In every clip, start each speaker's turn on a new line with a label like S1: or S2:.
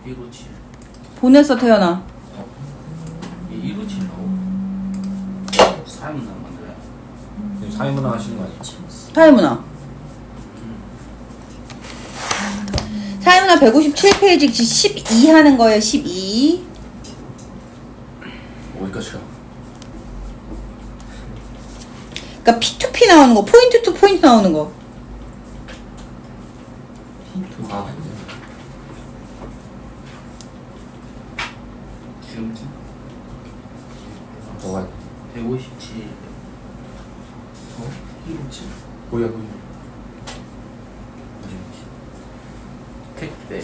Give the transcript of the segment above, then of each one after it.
S1: 157.
S2: 보냈어 태연아.
S1: 157 나오고. 4인 남았네.
S3: 지금 사회문화 하시는 거 아니에요?
S2: 사회문화. 사회문화 157페이지 12 하는 거예요. 12.
S3: 어디까지 가?
S2: 그러니까 P2P 나오는 거, 포인트 투 포인트 나오는 거.
S1: 힌트.
S3: 아,
S1: 기억기.
S3: 뭐가
S1: 157. 157.
S3: 보여 보여.
S1: 택배.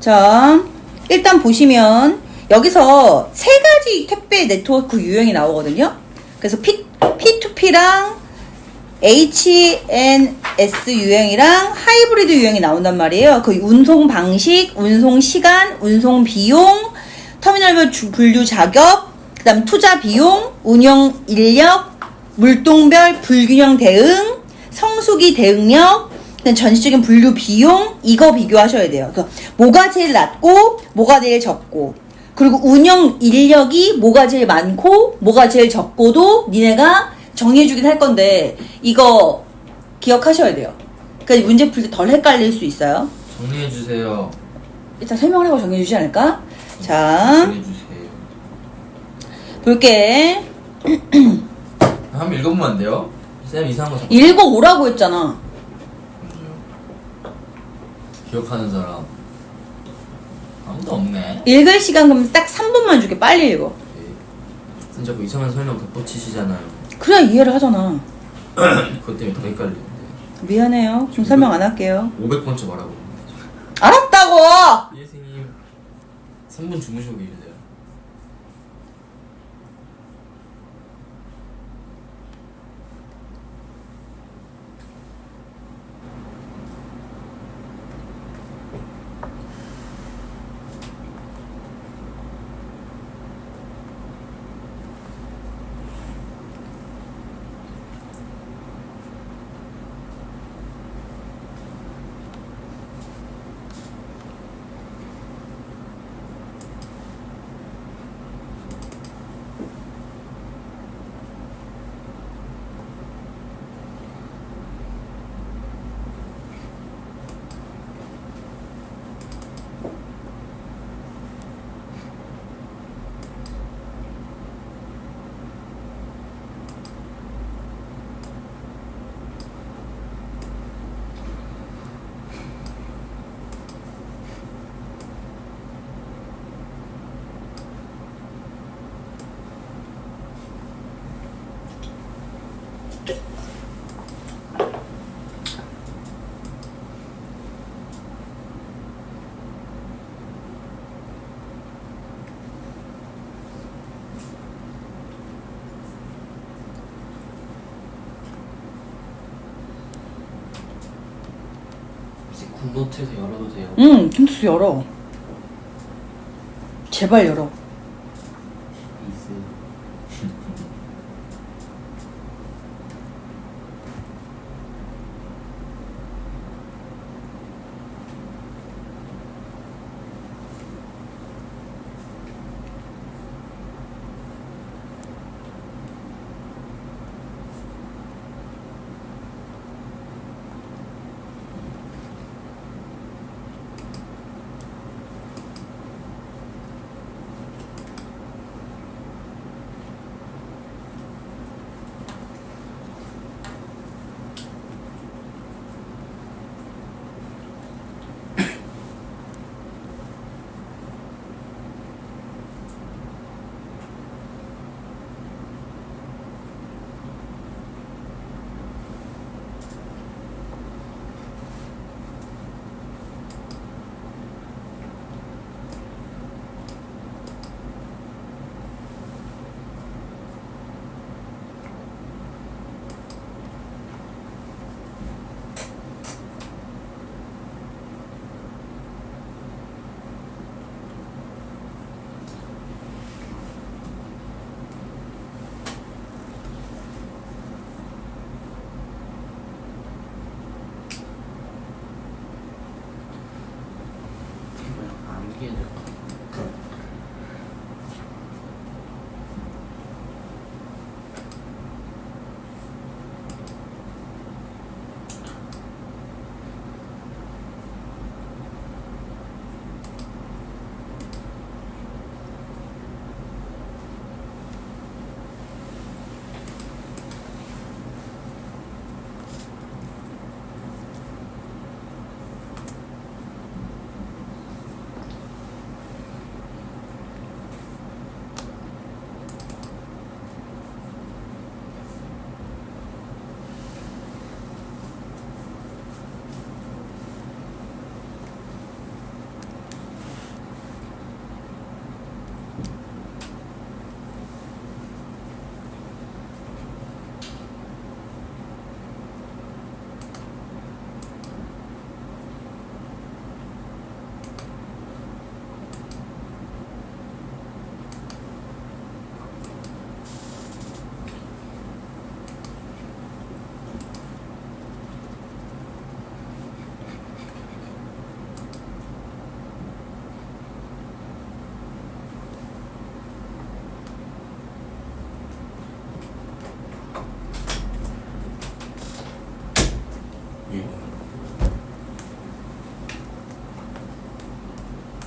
S2: 자, 일단 보시면 여기서 세 가지 택배 네트워크 유형이 나오거든요. 그래서 P2P랑 HNS 유형이랑 하이브리드 유형이 나온단 말이에요. 그 운송 방식, 운송 시간, 운송 비용, 터미널별 분류 자격, 그 다음 투자 비용, 운영 인력, 물동별 불균형 대응, 성수기 대응력, 전시적인 분류 비용, 이거 비교하셔야 돼요. 그러니까 뭐가 제일 낮고 뭐가 제일 적고, 그리고 운영 인력이 뭐가 제일 많고 뭐가 제일 적고도 니네가 정리해주긴 할 건데 이거 기억하셔야 돼요. 그러니까 문제 풀 때 덜 헷갈릴 수 있어요.
S1: 정리해주세요.
S2: 일단 설명을 하고 정리해주지 않을까? 자,
S1: 정리해주세요.
S2: 볼게.
S1: 한번 읽어보면 안 돼요? 쌤 이상한 거 자꾸
S2: 읽어오라고 했잖아.
S1: 기억하는 사람 아무도 없네.
S2: 읽을 시간 그럼 딱 3분만 줄게. 빨리 읽어.
S1: 쌤 자꾸 이상한 설명 덧붙이시잖아요.
S2: 그래야 이해를 하잖아.
S1: 그것 때문에 더 헷갈리는데.
S2: 미안해요. 좀 설명 안 할게요.
S1: 500번째 말하고 있는데.
S2: 알았다고!
S1: 예, 선생님 3분 주무시고 계세요. 굿노트에서 열어도 돼요?
S2: 응, 킨투스 열어. 제발 열어.
S1: 이스.
S4: 어떻게 해야 될까?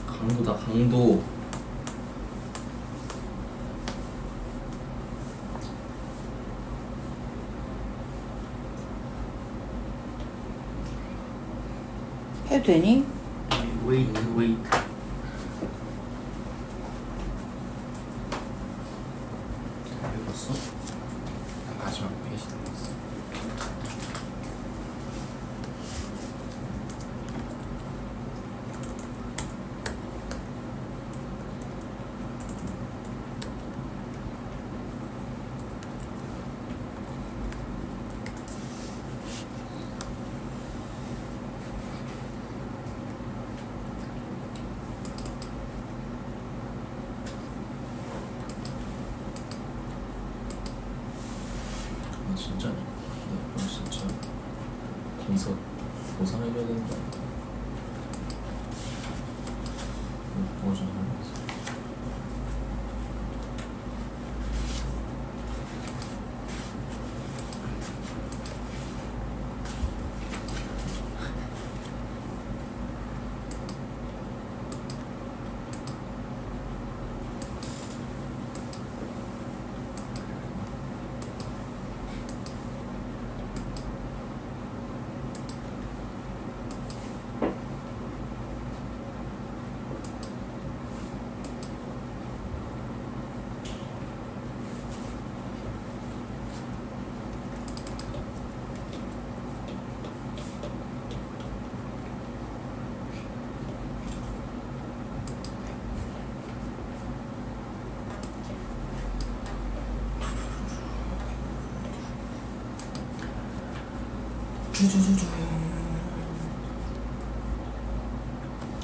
S1: 강도다 강도.
S2: 해도 되니?
S4: 웨이트.
S3: 읽었어? 마지막 페이지 남았어.
S1: 아 진짜네. 이거 진짜 거기서 보상해줘야 되는 거 아니야? 뭐가 좀 하면서.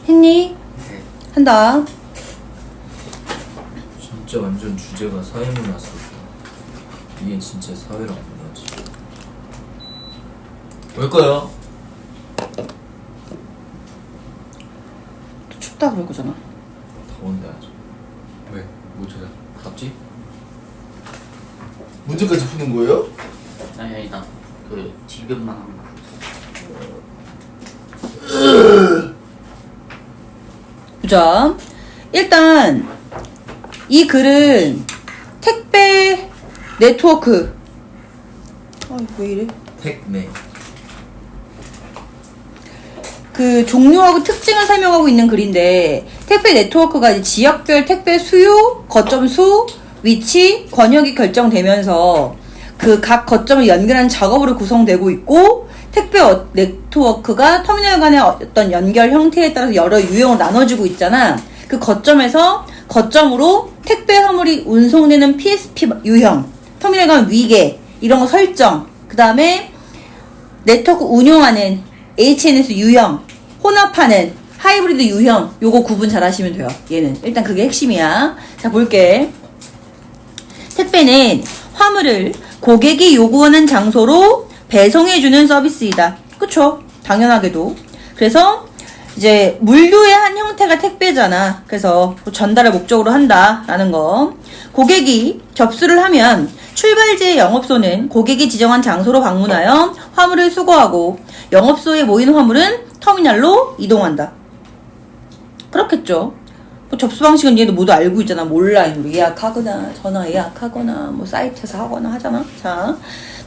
S2: 했니?
S4: 네.
S2: 한다.
S1: 진짜 완전 주제가 사회문화 속. 이게 진짜 사회랑 문화지. 왜일까요?
S2: 또 춥다 그럴 거잖아.
S1: 더운데 아주.
S3: 왜? 못 찾아.
S1: 답지?
S3: 문제까지 푸는 거예요?
S4: 아니다. 그 지금만 한 거.
S2: 보자. 일단 이 글은 택배 네트워크. 왜 이래?
S1: 택내.
S2: 그 종류하고 특징을 설명하고 있는 글인데, 택배 네트워크가 이제 지역별 택배 수요, 거점 수, 위치, 권역이 결정되면서 그 각 거점을 연결하는 작업으로 구성되고 있고, 택배 네트워크가 터미널 간의 어떤 연결 형태에 따라서 여러 유형으로 나눠지고 있잖아. 그 거점에서 거점으로 택배 화물이 운송되는 PSP 유형, 터미널 간 위계, 이런 거 설정, 그 다음에 네트워크 운용하는 HNS 유형, 혼합하는 하이브리드 유형, 요거 구분 잘 하시면 돼요. 얘는 일단 그게 핵심이야. 자, 볼게. 택배는 화물을 고객이 요구하는 장소로 배송해주는 서비스이다. 그쵸? 당연하게도. 그래서 이제 물류의 한 형태가 택배잖아. 그래서 전달을 목적으로 한다라는 거. 고객이 접수를 하면 출발지의 영업소는 고객이 지정한 장소로 방문하여 화물을 수거하고 영업소에 모인 화물은 터미널로 이동한다. 그렇겠죠. 뭐 접수 방식은 얘도 모두 알고 있잖아. 뭐 온라인으로 예약하거나 전화 예약하거나 뭐 사이트에서 하거나 하잖아. 자,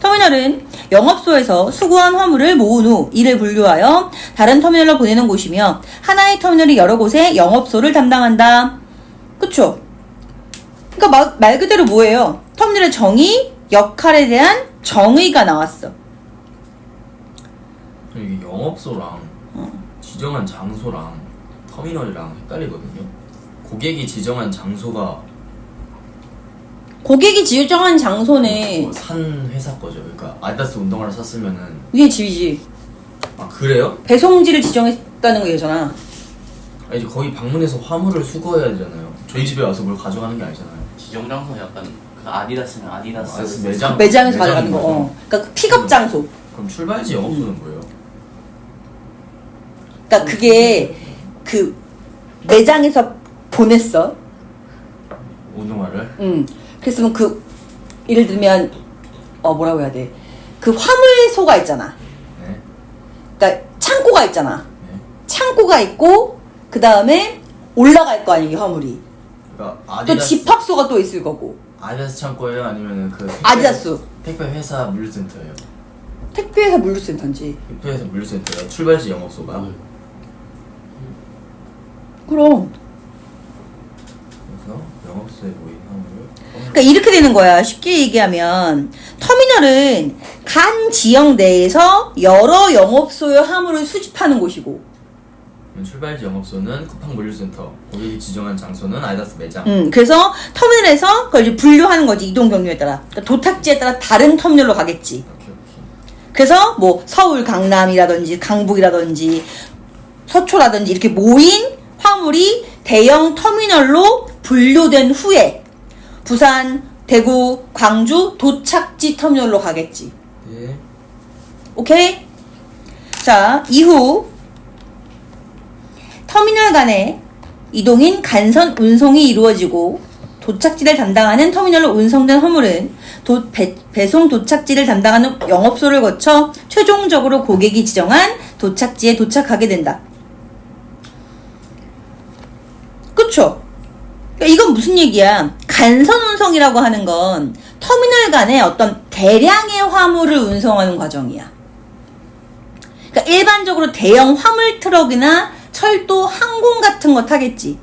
S2: 터미널은 영업소에서 수거한 화물을 모은 후 이를 분류하여 다른 터미널로 보내는 곳이며 하나의 터미널이 여러 곳에 영업소를 담당한다. 그쵸? 그러니까 말 그대로 뭐예요? 터미널의 정의, 역할에 대한 정의가 나왔어.
S1: 이게 영업소랑 지정한 장소랑 터미널이랑 헷갈리거든요. 고객이 지정한 장소가
S2: 고객이 지정한 장소는
S1: 뭐 산 회사 거죠. 그러니까 아디다스 운동화를 샀으면은
S2: 위에 집이지.
S1: 아 그래요?
S2: 배송지를 지정했다는 거 얘잖아.
S1: 아니 이제 거기 방문해서 화물을 수거해야 되잖아요. 저희 집에 와서 뭘 가져가는 게 아니잖아요.
S4: 지정 장소 약간 그 아디다스는 아디다스
S1: 아디다스 매장
S2: 매장에서 가져가는 거. 그러니까 그 픽업 장소.
S1: 그럼 출발지 영업소는 뭐예요?
S2: 그러니까 그게 그 매장에서 보냈어.
S1: 운동화를?
S2: 그랬으면 그 예를 들면 뭐라고 해야 돼? 그 화물소가 있잖아.
S1: 네.
S2: 그러니까 창고가 있잖아.
S1: 네.
S2: 창고가 있고 그 다음에 올라갈 거 아니에요 화물이.
S1: 그러니까
S2: 또
S1: 아디다스
S2: 집합소가 또 있을 거고.
S1: 아디다스 창고예요? 아니면 그
S2: 아디다스.
S1: 택배 회사 물류센터예요?
S2: 택배회사 물류센터인지.
S1: 택배 회사 물류센터예요? 출발지 영업소가?
S2: 그럼.
S1: 그래서 영업소에 모인 화물을
S2: 그러니까 이렇게 되는 거야. 쉽게 얘기하면 터미널은 간 지역 내에서 여러 영업소의 화물을 수집하는 곳이고,
S1: 출발지 영업소는 쿠팡 물류센터, 고객이 지정한 장소는 아디다스 매장.
S2: 그래서 터미널에서 그걸 이제 분류하는 거지. 이동 경로에 따라. 그러니까 도착지에 따라 다른 터미널로 가겠지.
S1: 오케이.
S2: 그래서 뭐 서울 강남이라든지 강북이라든지 서초라든지 이렇게 모인 화물이 대형 터미널로 분류된 후에 부산, 대구, 광주 도착지 터미널로 가겠지.
S1: 네.
S2: 오케이? 자, 이후 터미널 간의 이동인 간선 운송이 이루어지고 도착지를 담당하는 터미널로 운송된 화물은 배송 도착지를 담당하는 영업소를 거쳐 최종적으로 고객이 지정한 도착지에 도착하게 된다. 그쵸? 그러니까 이건 무슨 얘기야? 간선 운송이라고 하는 건 터미널 간의 어떤 대량의 화물을 운송하는 과정이야. 그러니까 일반적으로 대형 화물 트럭이나 철도, 항공 같은 거 타겠지.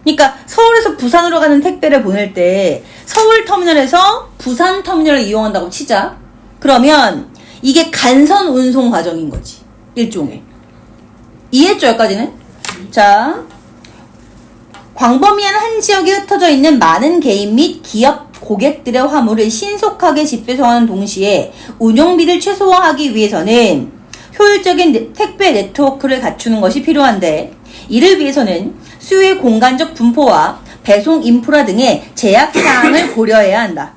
S2: 그러니까 서울에서 부산으로 가는 택배를 보낼 때 서울 터미널에서 부산 터미널을 이용한다고 치자. 그러면 이게 간선 운송 과정인 거지. 일종의. 이해했죠? 여기까지는? 자, 광범위한 한 지역에 흩어져 있는 많은 개인 및 기업 고객들의 화물을 신속하게 집배송하는 동시에 운용비를 최소화하기 위해서는 효율적인 택배 네트워크를 갖추는 것이 필요한데, 이를 위해서는 수요의 공간적 분포와 배송 인프라 등의 제약사항을 고려해야 한다.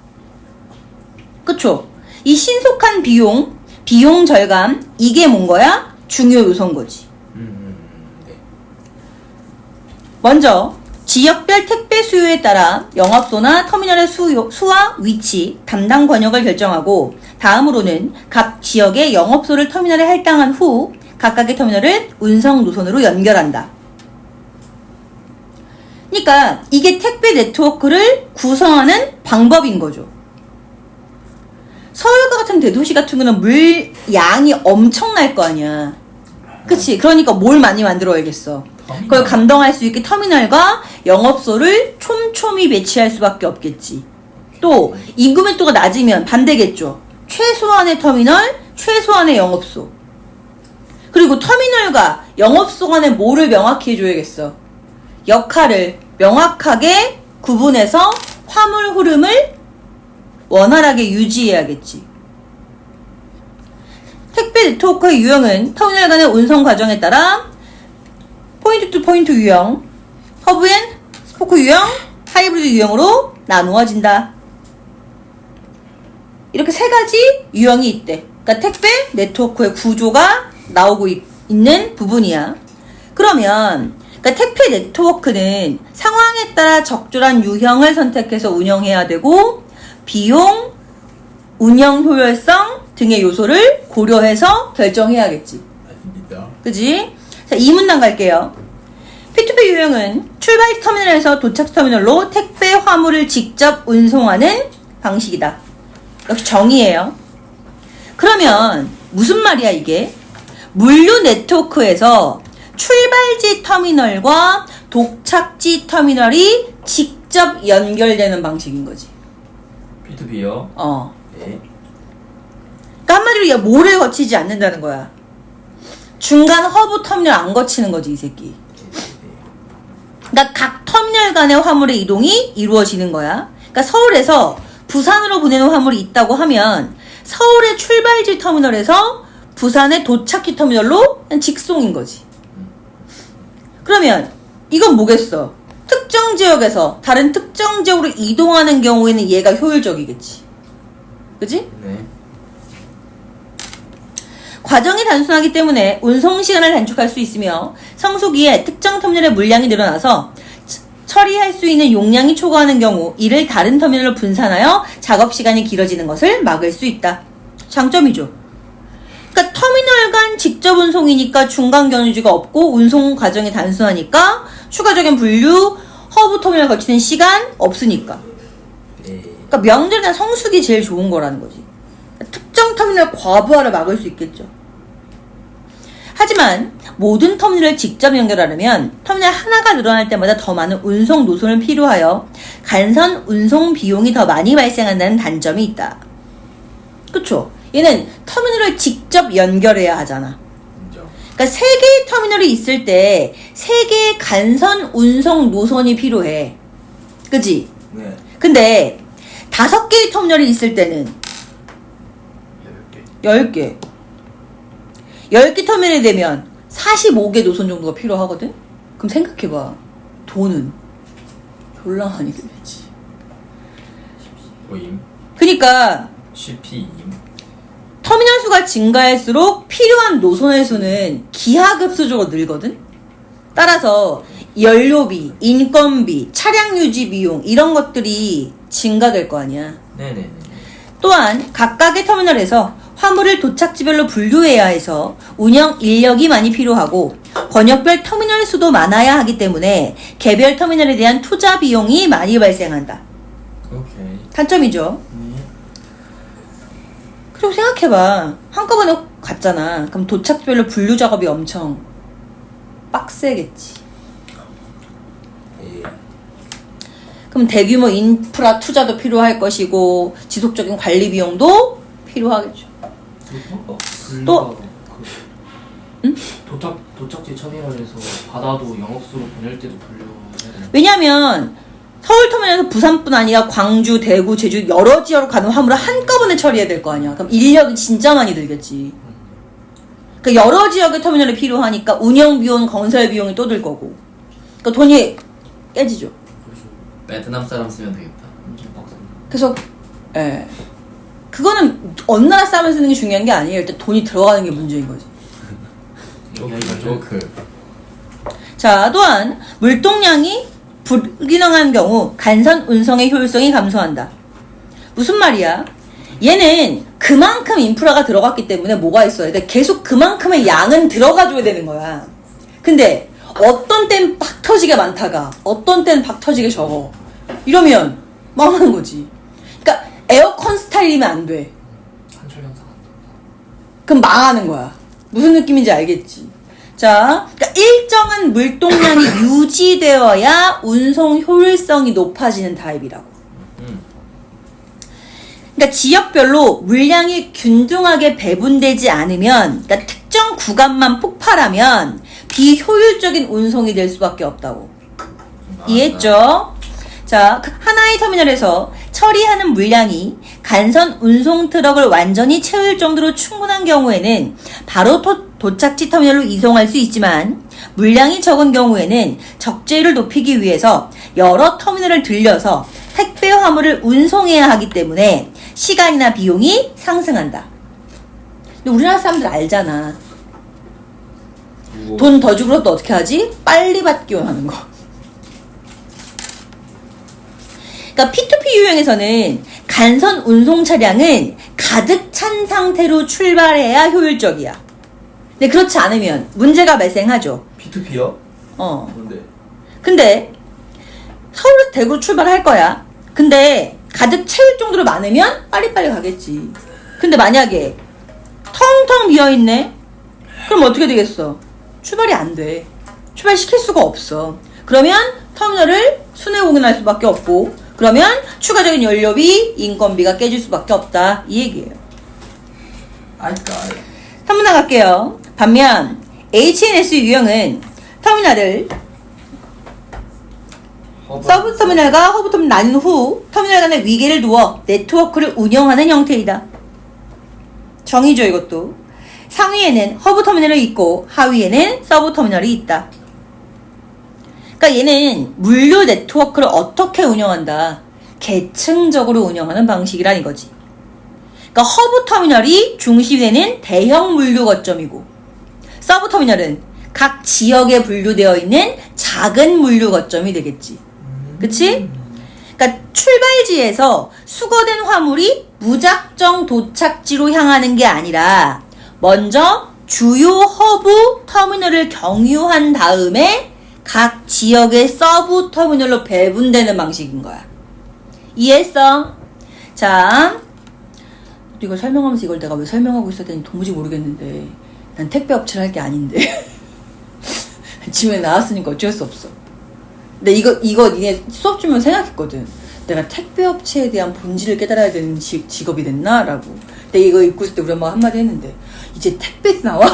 S2: 그쵸? 이 신속한 비용 절감, 이게 뭔 거야? 중요 요소인 거지.
S1: 네.
S2: 먼저 지역별 택배 수요에 따라 영업소나 터미널의 수와 위치, 담당 권역을 결정하고, 다음으로는 각 지역의 영업소를 터미널에 할당한 후 각각의 터미널을 운송 노선으로 연결한다. 그러니까 이게 택배 네트워크를 구성하는 방법인 거죠. 서울과 같은 대도시 같은 경우는 물 양이 엄청날 거 아니야. 그치? 그러니까 뭘 많이 만들어야겠어. 그걸 감당할 수 있게 터미널과 영업소를 촘촘히 배치할 수밖에 없겠지. 또 인구 밀도가 낮으면 반대겠죠. 최소한의 터미널, 최소한의 영업소. 그리고 터미널과 영업소 간에 뭐를 명확히 해줘야겠어? 역할을 명확하게 구분해서 화물 흐름을 원활하게 유지해야겠지. 택배 네트워크의 유형은 터미널 간의 운송 과정에 따라 포인트 투 포인트 유형, 허브 앤 스포크 유형, 하이브리드 유형으로 나누어진다. 이렇게 세 가지 유형이 있대. 그러니까 택배 네트워크의 구조가 나오고 있는 부분이야. 그러면 그러니까 택배 네트워크는 상황에 따라 적절한 유형을 선택해서 운영해야 되고 비용, 운영 효율성 등의 요소를 고려해서 결정해야겠지.
S3: 아닙니다.
S2: 그지? 자, 이 문단 갈게요. P2P 유형은 출발 터미널에서 도착 터미널로 택배 화물을 직접 운송하는 방식이다. 역시 정의예요. 그러면 무슨 말이야 이게? 물류 네트워크에서 출발지 터미널과 도착지 터미널이 직접 연결되는 방식인 거지.
S1: P2P요? 네.
S2: 그러니까 한마디로 얘 뭐를 거치지 않는다는 거야. 중간 허브 터미널 안 거치는 거지 이 새끼. 그러니까 각 터미널 간의 화물의 이동이 이루어지는 거야. 그러니까 서울에서 부산으로 보내는 화물이 있다고 하면 서울의 출발지 터미널에서 부산의 도착지 터미널로 그냥 직송인 거지. 그러면 이건 뭐겠어? 특정 지역에서 다른 특정 지역으로 이동하는 경우에는 얘가 효율적이겠지. 그치?
S1: 네.
S2: 과정이 단순하기 때문에 운송 시간을 단축할 수 있으며 성수기에 특정 터미널의 물량이 늘어나서 처리할 수 있는 용량이 초과하는 경우 이를 다른 터미널로 분산하여 작업 시간이 길어지는 것을 막을 수 있다. 장점이죠. 그러니까 터미널 간 직접 운송이니까 중간 경유지가 없고 운송 과정이 단순하니까 추가적인 분류, 허브 터미널 거치는 시간 없으니까.
S1: 네.
S2: 그러니까 명절이나 성수기 제일 좋은 거라는 거지. 특정 터미널 과부하를 막을 수 있겠죠. 하지만 모든 터미널을 직접 연결하려면 터미널 하나가 늘어날 때마다 더 많은 운송 노선을 필요하여 간선 운송 비용이 더 많이 발생한다는 단점이 있다. 그쵸? 얘는 터미널을 직접 연결해야 하잖아.
S3: 인정.
S2: 그러니까 3개의 터미널이 있을 때 3개의 간선 운송 노선이 필요해. 그치?
S1: 네.
S2: 근데 5개의 터미널이 있을 때는 10개. 10개 터미널이 되면 45개 노선 정도가 필요하거든? 그럼 생각해봐. 돈은 졸라 많이 들겠지.
S3: 보임.
S2: 그니까
S1: CP임.
S2: 터미널 수가 증가할수록 필요한 노선의 수는 기하급수적으로 늘거든? 따라서 연료비, 인건비, 차량 유지 비용 이런 것들이 증가될 거 아니야.
S1: 네네네.
S2: 또한 각각의 터미널에서 화물을 도착지별로 분류해야 해서 운영 인력이 많이 필요하고 권역별 터미널 수도 많아야 하기 때문에 개별 터미널에 대한 투자 비용이 많이 발생한다.
S1: 오케이.
S2: 단점이죠.
S1: 네.
S2: 그리고 생각해봐. 한꺼번에 갔잖아. 그럼 도착지별로 분류 작업이 엄청 빡세겠지.
S1: 예.
S2: 그럼 대규모 인프라 투자도 필요할 것이고 지속적인 관리 비용도 필요하겠죠. 또-
S5: 도착지 터미널에서 바다도 영업소로 보낼 때도 분류해야 되는.
S2: 왜냐면 서울 터미널에서 부산뿐 아니라 광주, 대구, 제주 여러 지역으로 가는 화물을 한꺼번에 처리해야 될 거 아니야. 그럼 인력이 진짜 많이 들겠지. 그 여러 지역의 터미널이 필요하니까 운영 비용, 건설 비용이 또 들 거고. 그 돈이 깨지죠.
S1: 베트남 사람 쓰면 되겠다.
S5: 엄청 빡센.
S2: 그래서 그거는 어느 나라 사람을 쓰는 게 중요한 게 아니에요. 일단 돈이 들어가는 게 문제인 거지.
S1: 조크.
S2: 자, 또한 물동량이 불균형한 경우 간선 운송의 효율성이 감소한다. 무슨 말이야? 얘는 그만큼 인프라가 들어갔기 때문에 뭐가 있어야 돼? 계속 그만큼의 양은 들어가줘야 되는 거야. 근데 어떤 땐 박 터지게 많다가 어떤 땐 박 터지게 적어. 이러면 망하는 거지. 그러니까 에어컨 스타일이면 안 돼.
S5: 한철 영상.
S2: 그럼 망하는 거야. 무슨 느낌인지 알겠지? 자, 그러니까 일정한 물동량이 유지되어야 운송 효율성이 높아지는 타입이라고. 그러니까 지역별로 물량이 균등하게 배분되지 않으면, 그러니까 특정 구간만 폭발하면 비효율적인 운송이 될 수밖에 없다고. 이해했죠? 자, 하나의 터미널에서 처리하는 물량이 간선 운송 트럭을 완전히 채울 정도로 충분한 경우에는 바로 도착지 터미널로 이송할 수 있지만 물량이 적은 경우에는 적재율을 높이기 위해서 여러 터미널을 들려서 택배 화물을 운송해야 하기 때문에 시간이나 비용이 상승한다. 근데 우리나라 사람들 알잖아.
S3: 무거워.
S2: 돈 더 주고 또 어떻게 하지? 빨리 받기 원하는 거. 그러니까 P2P 유형에서는 간선 운송 차량은 가득 찬 상태로 출발해야 효율적이야. 근데 그렇지 않으면 문제가 발생하죠.
S3: P2P요?
S2: 어.
S3: 근데
S2: 근데 서울에서 대구로 출발할 거야. 근데 가득 채울 정도로 많으면 빨리빨리 가겠지. 근데 만약에 텅텅 비어있네? 그럼 어떻게 되겠어? 출발이 안 돼. 출발시킬 수가 없어. 그러면 터미널을 순회 공연할 수밖에 없고, 그러면 추가적인 연료비, 인건비가 깨질 수밖에 없다. 이 얘기예요.
S3: 아이까.
S2: 3분 나갈게요. 반면 HNS 유형은 터미널을 서브 터미널과 허브 터미널 나뉜 후 터미널 간의 위계를 두어 네트워크를 운영하는 형태이다. 정의죠, 이것도. 상위에는 허브 터미널이 있고 하위에는 서브 터미널이 있다. 그러니까 얘는 물류 네트워크를 어떻게 운영한다. 계층적으로 운영하는 방식이란 이거지. 그러니까 허브 터미널이 중심되는 대형 물류 거점이고, 서브 터미널은 각 지역에 분류되어 있는 작은 물류 거점이 되겠지. 그치? 그러니까 출발지에서 수거된 화물이 무작정 도착지로 향하는 게 아니라 먼저 주요 허브 터미널을 경유한 다음에 각 지역의 서브 터미널로 배분되는 방식인 거야. 이해했어? 자, 이걸 설명하면서 이걸 내가 왜 설명하고 있어야 되는지 도무지 모르겠는데, 난 택배 업체를 할 게 아닌데 지금에 나왔으니까 어쩔 수 없어. 근데 이거 니네 수업 주면 생각했거든. 내가 택배 업체에 대한 본질을 깨달아야 되는 직업이 됐나? 라고. 근데 이거 읽고 있을 때 우리 엄마가 한마디 했는데, 이제 택배에서 나와?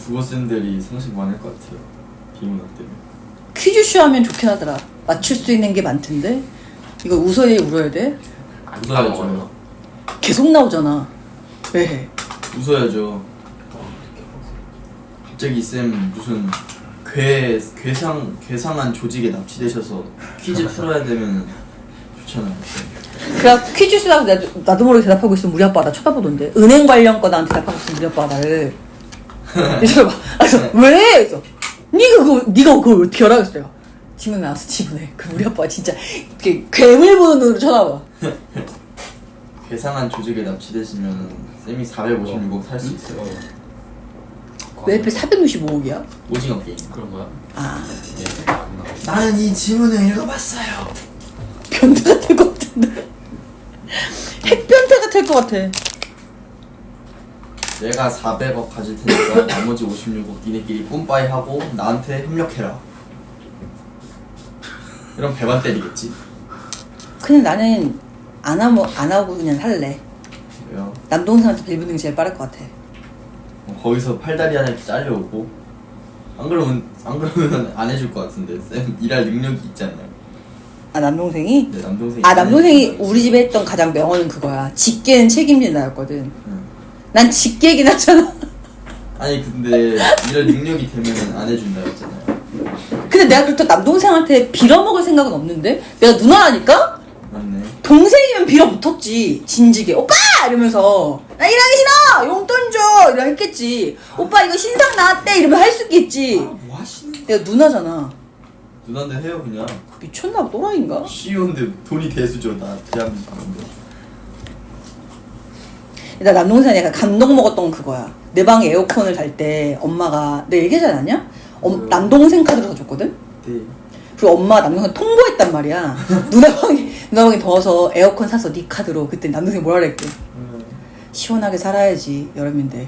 S3: 국어쌤들이 상식 많을 것 같아요. 비문학 때문에.
S2: 퀴즈쇼 하면 좋긴 하더라. 맞출 수 있는 게 많던데? 이거 웃어야 돼, 울어야 돼?
S4: 안
S3: 웃어야죠.
S4: 나와요.
S2: 계속 나오잖아. 왜?
S3: 웃어야죠. 갑자기 쌤 무슨 괴상한 조직에 납치되셔서 퀴즈 풀어야 되면 좋잖아요.
S2: 그래 퀴즈 쓰다가 나도 모르게 대답하고 있으면 우리 아빠가 나 쳐다보던데. 은행 관련 거 나한테 대답하고 있으면 우리 아빠가 나를. 그래서 왜? 그래서 네가 그걸 어떻게 알아? 그래서 내가 지문에 나왔어, 지문에. 그럼 우리 아빠가 진짜 이렇게 괴물 보는 눈으로 쳐다봐.
S3: 괴상한 조직에 납치되시면 쌤이 456억 살 수 있어요.
S2: 왜 하필 465억이야?
S3: 오징어 게임.
S4: 그런 거야?
S2: 아,
S3: 나는 이 지문을 읽어봤어요.
S2: 변태 같을 것 같은데. 핵변태 같을 것 같아.
S3: 내가 400억 가질 테니까 나머지 56억 니네끼리 뿜빠이 하고 나한테 협력해라. 이런 배만 때리겠지.
S2: 근데 나는 안 하고 그냥 살래.
S3: 왜요?
S2: 남동생한테 빌붙는 게 제일 빠를 것 같아.
S3: 거기서 팔다리 하나 이렇게 잘려오고 안 그러면 안 해줄 것 같은데 쌤 일할 능력이 있잖아요.
S2: 아, 남동생이?
S3: 네, 남동생이.
S2: 아, 남동생이 우리 집에 했던 가장 명언은 그거야. 직계는 책임진 나였거든.
S3: 응.
S2: 난 직계이긴 하잖아.
S3: 아니 근데 일할 능력이 되면 안 해준다 했잖아요.
S2: 근데 내가 그렇다고 남동생한테 빌어먹을 생각은 없는데? 내가 누나라니까?
S3: 맞네.
S2: 동생이면 빌어붙었지. 진지게. 오빠! 이러면서 나 일하기 싫어! 용돈 줘! 이러 했겠지. 오빠 이거 신상 나왔대! 이러면 할 수 있겠지.
S3: 뭐 하시는?
S2: 내가 누나잖아.
S3: 누나인데 해요 그냥.
S2: 미쳤나? 또라이인가?
S3: CEO인데 돈이 대수죠 나 대한민국인데.
S2: 나 남동생이 약간 감동 먹었던 그거야. 내 방에 에어컨을 달 때 엄마가 내가 얘기하지 않았냐? 남동생 카드로 사줬거든?
S3: 네.
S2: 그리고 엄마가 남동생 통보했단 말이야. 누나 방이 더워서 에어컨 샀어 네 카드로. 그때 남동생이 뭐라 그랬대? 시원하게 살아야지 여름인데.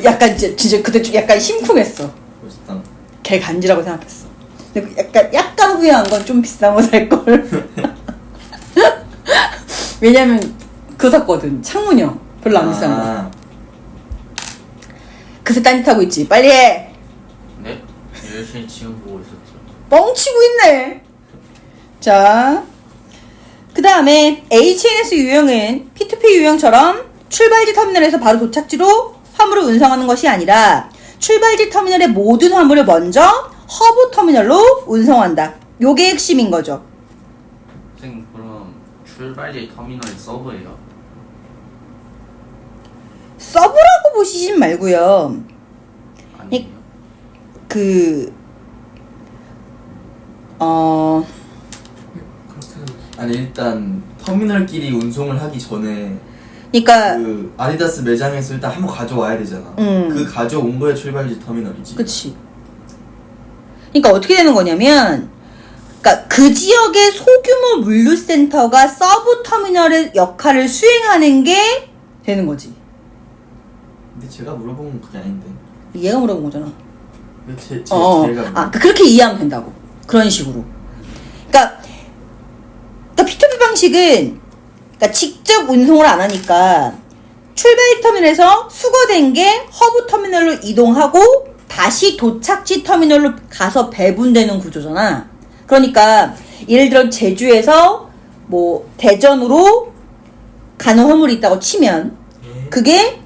S2: 약간 진짜 그때 좀 약간 심쿵했어.
S3: 멋있다.
S2: 걔 간지라고 생각했어. 근데 약간 후회한 건 좀 비싼 거 살 걸. 왜냐면 그거 샀거든. 창문형. 별로 안 비싼 거. 그새 딴짓하고 있지. 빨리 해.
S4: 네? 열심히 지금 보고 있었죠.
S2: 뻥치고 있네. 자, 그 다음에 HNS 유형은 P2P 유형처럼 출발지 터미널에서 바로 도착지로 화물을 운송하는 것이 아니라 출발지 터미널의 모든 화물을 먼저 허브 터미널로 운송한다. 요게 핵심인 거죠.
S4: 선생님 그럼 출발지 터미널이 서버예요?
S2: 서브라고 보시진 말고요.
S3: 아니 일단 터미널끼리 운송을 하기 전에
S2: 그러니까
S3: 그 아디다스 매장에서 일단 한번 가져와야 되잖아. 그 가져온 거에 출발지 터미널이지.
S2: 그치. 그러니까 어떻게 되는 거냐면, 그러니까 그 지역의 소규모 물류센터가 서브 터미널의 역할을 수행하는 게 되는 거지.
S3: 근데 제가 물어본 건 그게 아닌데.
S2: 얘가 물어본 거잖아.
S3: 제가
S2: 그렇게 이해하면 된다고. 그런 식으로. 그러니까 P2P 방식은 그러니까 직접 운송을 안 하니까 출발 터미널에서 수거된 게 허브 터미널로 이동하고 다시 도착지 터미널로 가서 배분되는 구조잖아. 그러니까 예를 들어 제주에서 뭐 대전으로 가는 화물이 있다고 치면 그게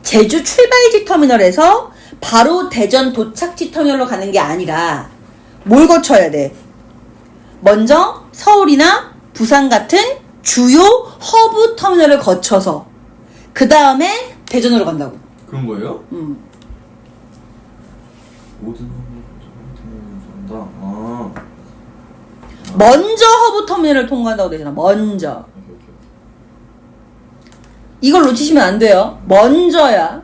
S2: 제주 출발지 터미널에서 바로 대전 도착지 터미널로 가는 게 아니라 뭘 거쳐야 돼? 먼저 서울이나 부산 같은 주요 허브 터미널을 거쳐서 그 다음에 대전으로 간다고.
S3: 그런 거예요? 모든 터미널 간다.
S2: 먼저 허브 터미널을 통과한다고 되잖아. 먼저. 이걸 놓치시면 안 돼요. 먼저야.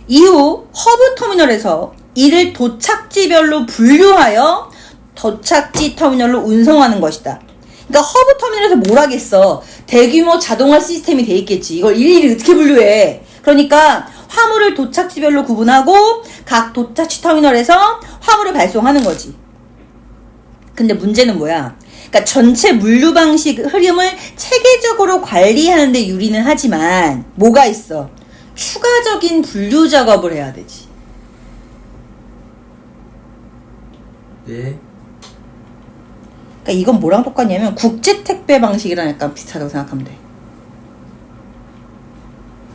S2: 이후 허브 터미널에서 이를 도착지별로 분류하여 도착지 터미널로 운송하는 것이다. 그러니까 허브 터미널에서 뭘 하겠어. 대규모 자동화 시스템이 돼 있겠지. 이걸 일일이 어떻게 분류해. 그러니까 화물을 도착지별로 구분하고 각 도착지 터미널에서 화물을 발송하는 거지. 근데 문제는 뭐야? 그러니까 전체 물류 방식 흐름을 체계적으로 관리하는 데 유리는 하지만 뭐가 있어? 추가적인 분류 작업을 해야 되지.
S3: 네.
S2: 그러니까 이건 뭐랑 똑같냐면 국제 택배 방식이랑 약간 비슷하다고 생각하면 돼.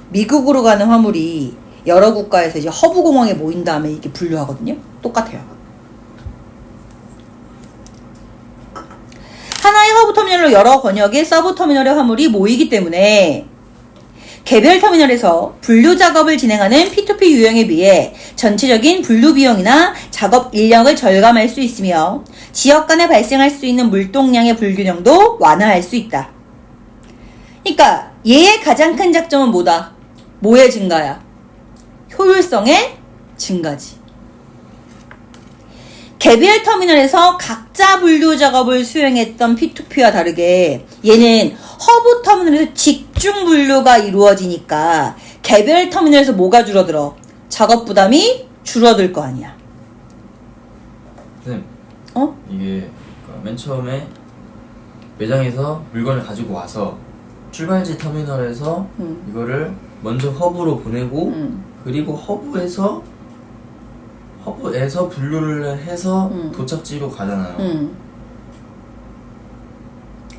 S2: 미국으로 가는 화물이 여러 국가에서 이제 허브 공항에 모인 다음에 이게 분류하거든요. 똑같아요. 하나의 허브 터미널로 여러 권역의 서브 터미널의 화물이 모이기 때문에 개별 터미널에서 분류 작업을 진행하는 P2P 유형에 비해 전체적인 분류 비용이나 작업 인력을 절감할 수 있으며 지역 간에 발생할 수 있는 물동량의 불균형도 완화할 수 있다. 그러니까 얘의 가장 큰 장점은 뭐다? 뭐의 증가야? 효율성의 증가지. 개별 터미널에서 각자 분류 작업을 수행했던 P2P와 다르게 얘는 허브 터미널에서 집중 분류가 이루어지니까 개별 터미널에서 뭐가 줄어들어? 작업 부담이 줄어들 거 아니야.
S1: 선생님,
S2: 어?
S1: 이게 그러니까 맨 처음에 매장에서 물건을 가지고 와서 출발지 터미널에서 이거를 먼저 허브로 보내고 그리고 허브에서 분류를 해서 도착지로 가잖아요.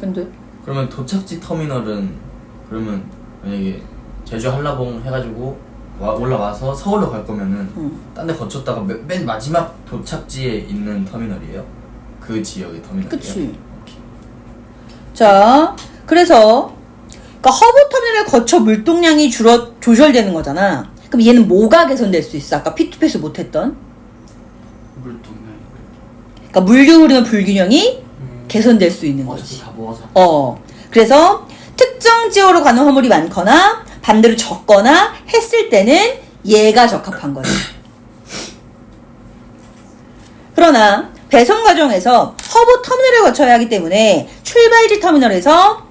S2: 근데?
S1: 그러면 도착지 터미널은 그러면 만약에 제주 한라봉 해가지고 올라와서 서울로 갈 거면은 딴 데 거쳤다가 맨 마지막 도착지에 있는 터미널이에요? 그 지역의 터미널이에요?
S2: 그치. 자, 그래서 그러니까 허브 터미널을 거쳐 물동량이 조절되는 거잖아. 그럼 얘는 뭐가 개선될 수 있어? 아까 P2P에서 못했던?
S4: 물동량.
S2: 그러니까 물류 흐름의 불균형이 개선될 수 있는 거지.
S5: 어차피 다 모아서.
S2: 그래서 특정 지역으로 가는 화물이 많거나 반대로 적거나 했을 때는 얘가 적합한 거지. 그러나 배송 과정에서 허브 터미널을 거쳐야 하기 때문에 출발지 터미널에서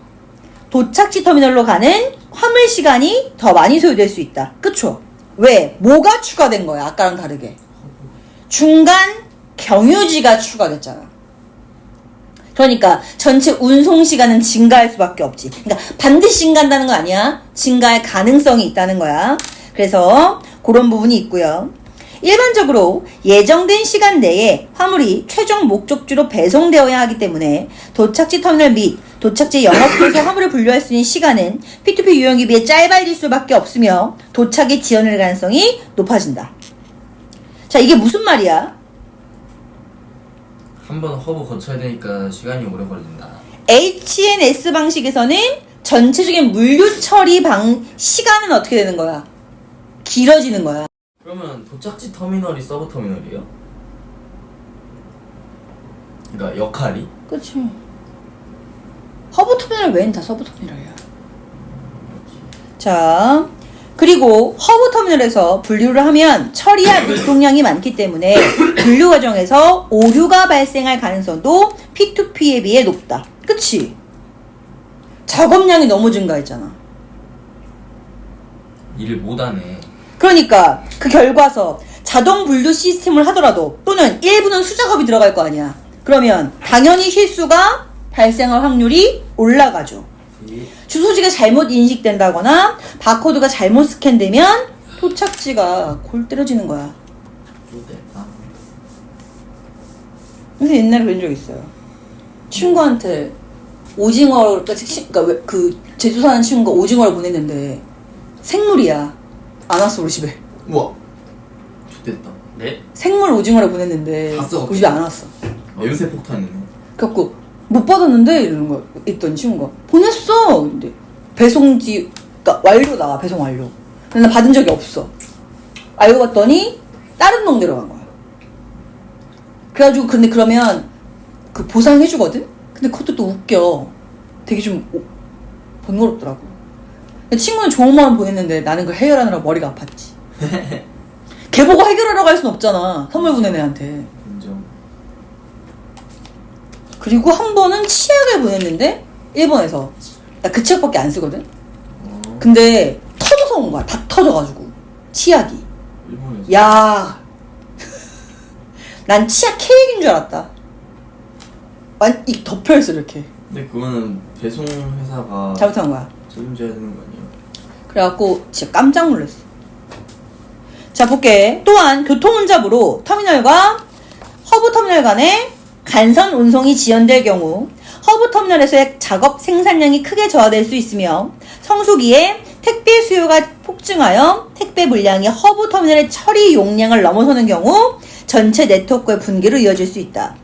S2: 도착지 터미널로 가는 화물 시간이 더 많이 소요될 수 있다. 그쵸? 왜? 뭐가 추가된 거야? 아까랑 다르게. 중간 경유지가 추가됐잖아. 그러니까 전체 운송 시간은 증가할 수밖에 없지. 그러니까 반드시 증가한다는 거 아니야. 증가할 가능성이 있다는 거야. 그래서 그런 부분이 있고요. 일반적으로 예정된 시간 내에 화물이 최종 목적지로 배송되어야 하기 때문에 도착지 터미널 및 도착지 영업소에서 화물을 분류할 수 있는 시간은 P2P 유형에 비해 짧아질 수밖에 없으며 도착이 지연될 가능성이 높아진다. 자, 이게 무슨 말이야?
S1: 한 번 허브 거쳐야 되니까 시간이 오래 걸린다.
S2: HNS 방식에서는 전체적인 물류 처리 시간은 어떻게 되는 거야? 길어지는 거야.
S1: 그러면 도착지 터미널이 서브 터미널이에요? 그러니까 역할이?
S2: 그치. 허브 터미널 외엔 다 서브 터미널이야. 자, 그리고 허브 터미널에서 분류를 하면 처리할 유통량이 많기 때문에 분류 과정에서 오류가 발생할 가능성도 P2P에 비해 높다. 그치? 작업량이 너무 증가했잖아.
S1: 일을 못하네.
S2: 그러니까 그 결과서 자동 분류 시스템을 하더라도 또는 일부는 수작업이 들어갈 거 아니야. 그러면 당연히 실수가 발생할 확률이 올라가죠. 주소지가 잘못 인식된다거나 바코드가 잘못 스캔되면 도착지가 골 때려지는 거야.
S1: 좋겠다.
S2: 근데 옛날에 그런 적 있어요. 친구한테 오징어, 그러니까 그 제주 사는 친구가 오징어를 보냈는데 생물이야. 안 왔어 우리 집에.
S1: 우와. 좋겠다.
S5: 네?
S2: 생물 오징어를 보냈는데
S1: 다 썩었어.
S2: 우리 집에 안 왔어.
S1: 냄새 폭탄이네.
S2: 그래갖고 못 받았는데 이러는 거 있던 친구가 보냈어. 근데 배송지 그러니까 완료 나와. 배송 완료. 근데 나 받은 적이 없어. 알고 봤더니 다른 놈 데려간 거야. 그래가지고 근데 그러면 그 보상해주거든. 근데 그것도 또 웃겨. 되게 좀 번거롭더라고. 친구는 좋은 마음 보냈는데 나는 그걸 해결하느라 머리가 아팠지. 걔 보고 해결하라고 할 순 없잖아. 선물 보낸 애한테.
S1: 인정.
S2: 그리고 한 번은 치약을 보냈는데 일본에서 나 그 치약밖에 안 쓰거든. 근데 터져서 온 거야. 다 터져가지고 치약이.
S1: 일본에서.
S2: 야, 난 치약 케이크인 줄 알았다. 이 덮여있어 이렇게.
S1: 근데 그거는 배송 회사가
S2: 잘못한 거야.
S1: 책임져야 되는 거 아니에요?
S2: 그래갖고 진짜 깜짝 놀랐어. 자 볼게. 또한 교통혼잡으로 터미널과 허브 터미널 간의 간선 운송이 지연될 경우 허브 터미널에서의 작업 생산량이 크게 저하될 수 있으며 성수기에 택배 수요가 폭증하여 택배 물량이 허브 터미널의 처리 용량을 넘어서는 경우 전체 네트워크의 붕괴로 이어질 수 있다.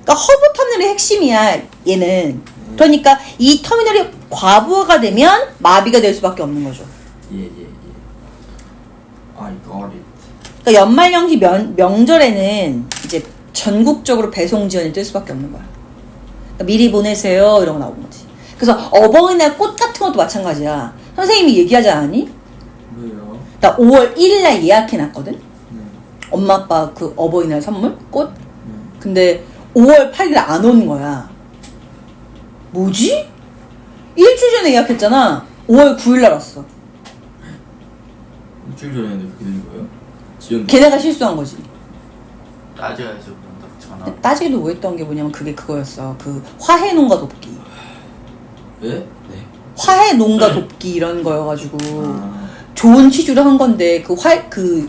S2: 그러니까 허브 터미널의 핵심이야 얘는. 그러니까 이 터미널이 과부하가 되면 마비가 될 수밖에 없는 거죠.
S1: 예. I got it.
S2: 그러니까 연말연시 명절에는 이제 전국적으로 배송 지연이 뜰 수밖에 없는 거야. 그러니까 미리 보내세요 이런 거 나오는 거지. 그래서 어버이날 꽃 같은 것도 마찬가지야. 선생님이 얘기하지 않았니?
S1: 뭐예요?
S2: 나 5월 1일 날 예약해놨거든. 엄마 아빠 그 어버이날 선물 꽃. 근데 5월 8일 안 오는 거야. 뭐지? 일주일 전에 예약했잖아. 5월 9일 날 왔어.
S1: 일주일 전에 했는데 그렇게 된 거예요? 지연.
S2: 걔네가 실수한 거지.
S4: 따져야죠. 그럼 딱 전화.
S2: 따지기도 뭐했던 게 뭐냐면 그게 그거였어. 그 화해 농가 돕기.
S1: 예? 네.
S2: 화해 농가 돕기 이런 거여가지고
S1: 아.
S2: 좋은 취지로 한 건데 그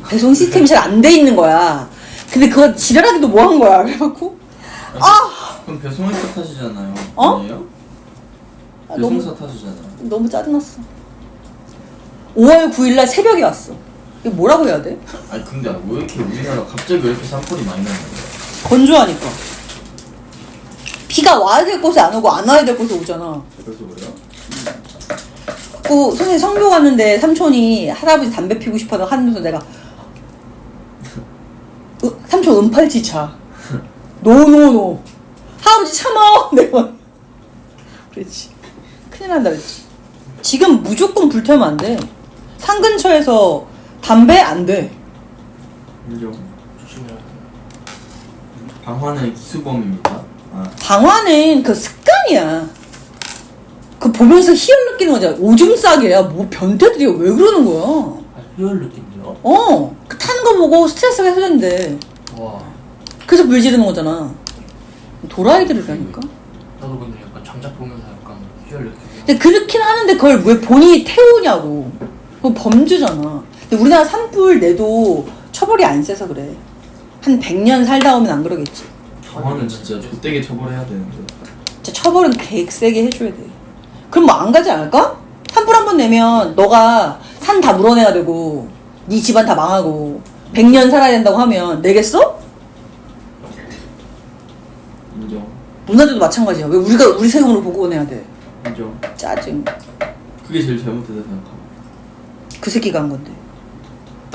S2: 배송 시스템이 잘 안 돼 있는 거야. 근데 그거 지랄하기도 뭐 한 거야. 그래갖고
S1: 그럼 배송회사 탓이잖아요.
S2: 어?
S1: 아니에요?
S2: 아, 너무
S1: 배송사 탓이잖아요.
S2: 너무 짜증났어. 5월 9일 날 새벽에 왔어. 이거 뭐라고 해야 돼?
S1: 아니 근데 왜 이렇게 우리나라 갑자기 왜 이렇게 산불이 많이 나는 거야?
S2: 건조하니까. 비가 와야 될 곳에 안 오고 안 와야 될 곳에 오잖아.
S1: 그래서 그래요?
S2: 그 선생님 성묘 갔는데 삼촌이 할아버지 담배 피우고 싶어서 하면서 내가 삼촌 은팔찌차 노노노 할아버지 참아 내가 그랬지. 큰일 난다 그랬지. 지금 무조건 불 태우면 안 돼. 산 근처에서 담배 안 돼.
S1: 인정.
S5: 조심해야 돼.
S1: 방화는 기수범입니다. 아,
S2: 방화는 그 습관이야. 그 보면서 희열 느끼는 거잖아. 오줌 싸게야. 뭐 변태들이 왜 그러는 거야?
S5: 아, 효율 느낌이요?
S2: 그 타는 거 보고 스트레스가 해소된대.
S5: 와.
S2: 그래서 불 지르는 거잖아. 도라이들이라니까.
S5: 나도 근데 약간 장작 보면서 약간 효율 느끼고.
S2: 근데 그렇긴 하는데 그걸 왜 본인이 태우냐고. 그거 범죄잖아. 근데 우리나라 산불 내도 처벌이 안 세서 그래. 한 100년 살다 오면 안 그러겠지.
S1: 방화는 진짜 좆되게 처벌해야 되는데.
S2: 진짜 처벌은 개세게 해줘야 돼. 그럼 뭐 안 가지 않을까? 산불 한 번 내면 너가 산 다 물어내야 되고 네 집안 다 망하고 100년 살아야 된다고 하면 내겠어?
S1: 인정.
S2: 문화재도 마찬가지야. 왜 우리 세금으로 보고내야 돼?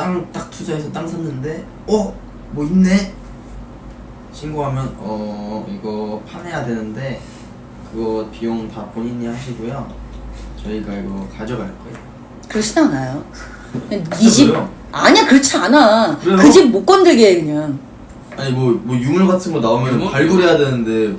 S3: 땅 딱 투자해서 땅 샀는데 뭐 있네 신고하면 이거 파내야 되는데 그거 비용 다 본인이 하시고요 저희가 이거 가져갈 거예요.
S2: 그렇진 않아요. 니집
S3: 그래요?
S2: 아니야 그렇지 않아.
S3: 그래요?
S2: 그 집 못 건들게 해 그냥.
S3: 아니 뭐 유물 같은 거 나오면
S1: 유물?
S3: 발굴해야 되는데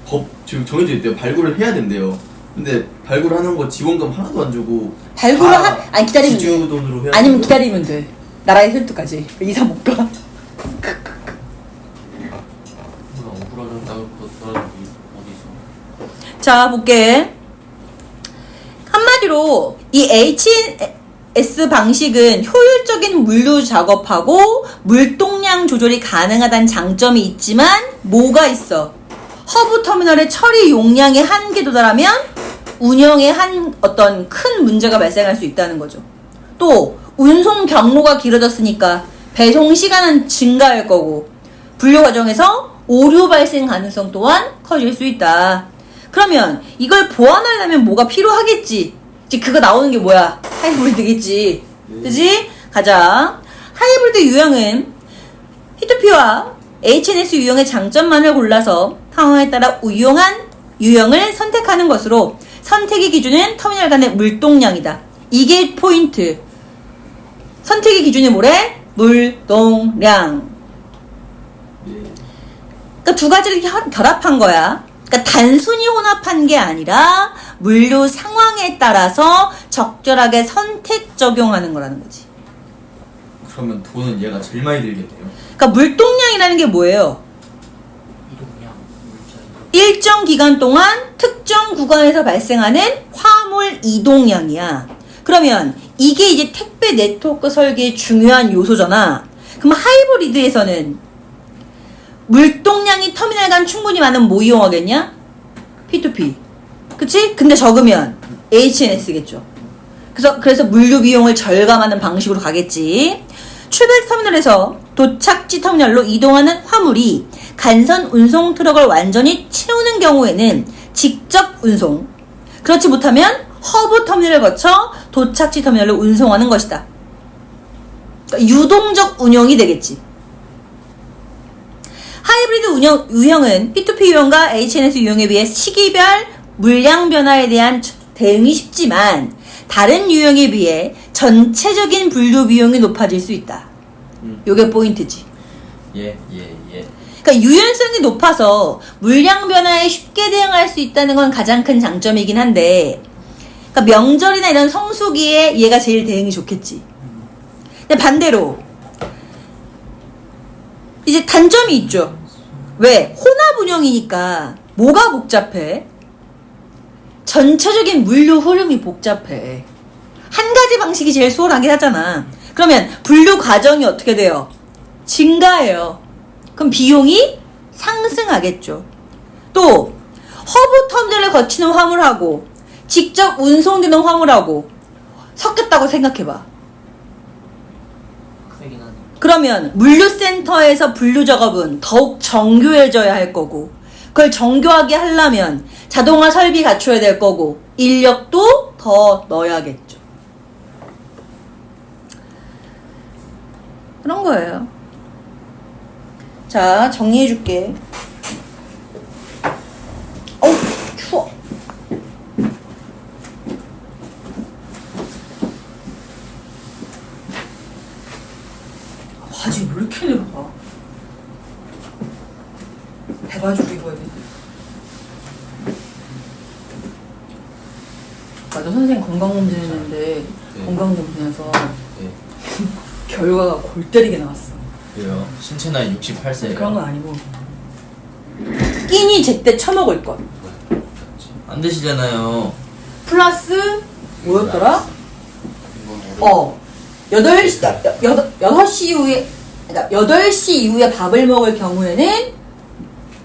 S3: 법 지금 정해져 있대요. 발굴을 해야 된대요. 근데 발굴하는 거 지원금 하나도 안 주고
S2: 발굴을
S3: 다
S2: 아니 기다리면
S3: 지주
S2: 돼.
S3: 돈으로 해야
S2: 아니면
S3: 되고.
S2: 기다리면 돼. 나라의 혈투까지 이사 못 가.
S5: 뭐야 억울하다고 그거 들어준 게 어디서?
S2: 자 볼게. 한마디로 이 HNS 방식은 효율적인 물류 작업하고 물동량 조절이 가능하다는 장점이 있지만 뭐가 있어? 허브 터미널의 처리 용량에 한계 도달하면 운영에 한 어떤 큰 문제가 발생할 수 있다는 거죠. 또 운송 경로가 길어졌으니까 배송 시간은 증가할 거고 분류 과정에서 오류 발생 가능성 또한 커질 수 있다. 그러면 이걸 보완하려면 뭐가 필요하겠지? 이제 그거 나오는 게 뭐야? 하이브리드겠지. 그지? 가자. 하이브리드 유형은 P2P와 HNS 유형의 장점만을 골라서 상황에 따라 유용한 유형을 선택하는 것으로 선택의 기준은 터미널 간의 물동량이다. 이게 포인트. 선택의 기준이 뭐래? 물동량. 그러니까 두 가지를 결합한 거야. 그러니까 단순히 혼합한 게 아니라 물류 상황에 따라서 적절하게 선택 적용하는 거라는 거지.
S3: 그러면 돈은 얘가 제일 많이 들겠네요.
S2: 그러니까 물동량이라는 게 뭐예요?
S5: 이동량 물자
S2: 일정 기간 동안 특정 구간에서 발생하는 화물 이동량이야. 그러면 이게 이제 택배 네트워크 설계의 중요한 요소잖아. 그럼 하이브리드에서는 물동량이 터미널 간 충분히 많은 뭐 이용하겠냐? P2P. 그치? 근데 적으면 HNS겠죠. 그래서 물류 비용을 절감하는 방식으로 가겠지. 출발 터미널에서 도착지 터미널로 이동하는 화물이 간선 운송 트럭을 완전히 채우는 경우에는 직접 운송. 그렇지 못하면 허브 터미널을 거쳐 도착지 터미널로 운송하는 것이다. 그러니까 유동적 운영이 되겠지. 하이브리드 유형은 P2P 유형과 HNS 유형에 비해 시기별 물량 변화에 대한 대응이 쉽지만 다른 유형에 비해 전체적인 분류 비용이 높아질 수 있다. 요게 포인트지.
S3: 예.
S2: 그러니까 유연성이 높아서 물량 변화에 쉽게 대응할 수 있다는 건 가장 큰 장점이긴 한데, 그러니까 명절이나 이런 성수기에 얘가 제일 대응이 좋겠지. 근데 반대로 이제 단점이 있죠. 왜? 혼합 운영이니까 뭐가 복잡해? 전체적인 물류 흐름이 복잡해. 한 가지 방식이 제일 수월하게 하잖아. 그러면 분류 과정이 어떻게 돼요? 증가해요. 그럼 비용이 상승하겠죠. 또 허브 터미널을 거치는 화물하고 직접 운송되는 화물하고 섞였다고 생각해봐.
S5: 크긴 하네.
S2: 그러면 물류센터에서 분류 작업은 더욱 정교해져야 할 거고, 그걸 정교하게 하려면 자동화 설비 갖춰야 될 거고, 인력도 더 넣어야겠죠. 그런 거예요. 자, 정리해줄게. 어우, 추워. 바지 왜 이렇게 늘어나? 해가지고 입어야겠네. 맞아, 선생님 건강검진 했는데
S3: 네.
S2: 건강검진에서
S3: 네.
S2: 결과가 골 때리게 나왔어.
S3: 그래요. 신체 나이 68세예요.
S2: 그런 건 아니고 끼니 제때 처먹을 것.
S3: 안 되시잖아요.
S2: 플러스 뭐였더라?
S5: 이건 어려워.
S2: 6시 이후에, 그러니까 8시 이후에 밥을 먹을 경우에는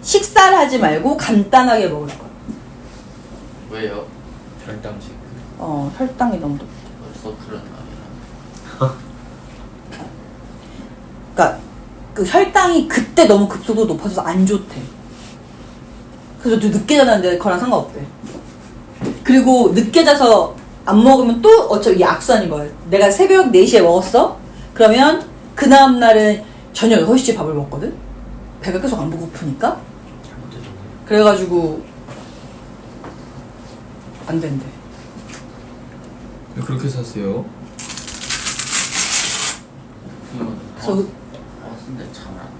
S2: 식사를 하지 말고 간단하게 먹을 거야.
S5: 왜요? 별당식
S2: 혈당이 너무 높아.
S5: 벌써 그런 날이라.
S2: 그러니까 그 혈당이 그때 너무 급속도로 높아져서 안 좋대. 그래서 또 늦게 자는데 그거랑 상관없대. 그리고 늦게 자서 안 먹으면 또 어차피 약산인 거야. 내가 새벽 4시에 먹었어? 그러면 그 다음날은 저녁 6시에 밥을 먹거든? 배가 계속 안 고프니까? 그래가지고 안 된대.
S1: 왜 그렇게 사세요?
S2: 그래서
S4: 버스인데 잠을 안 자.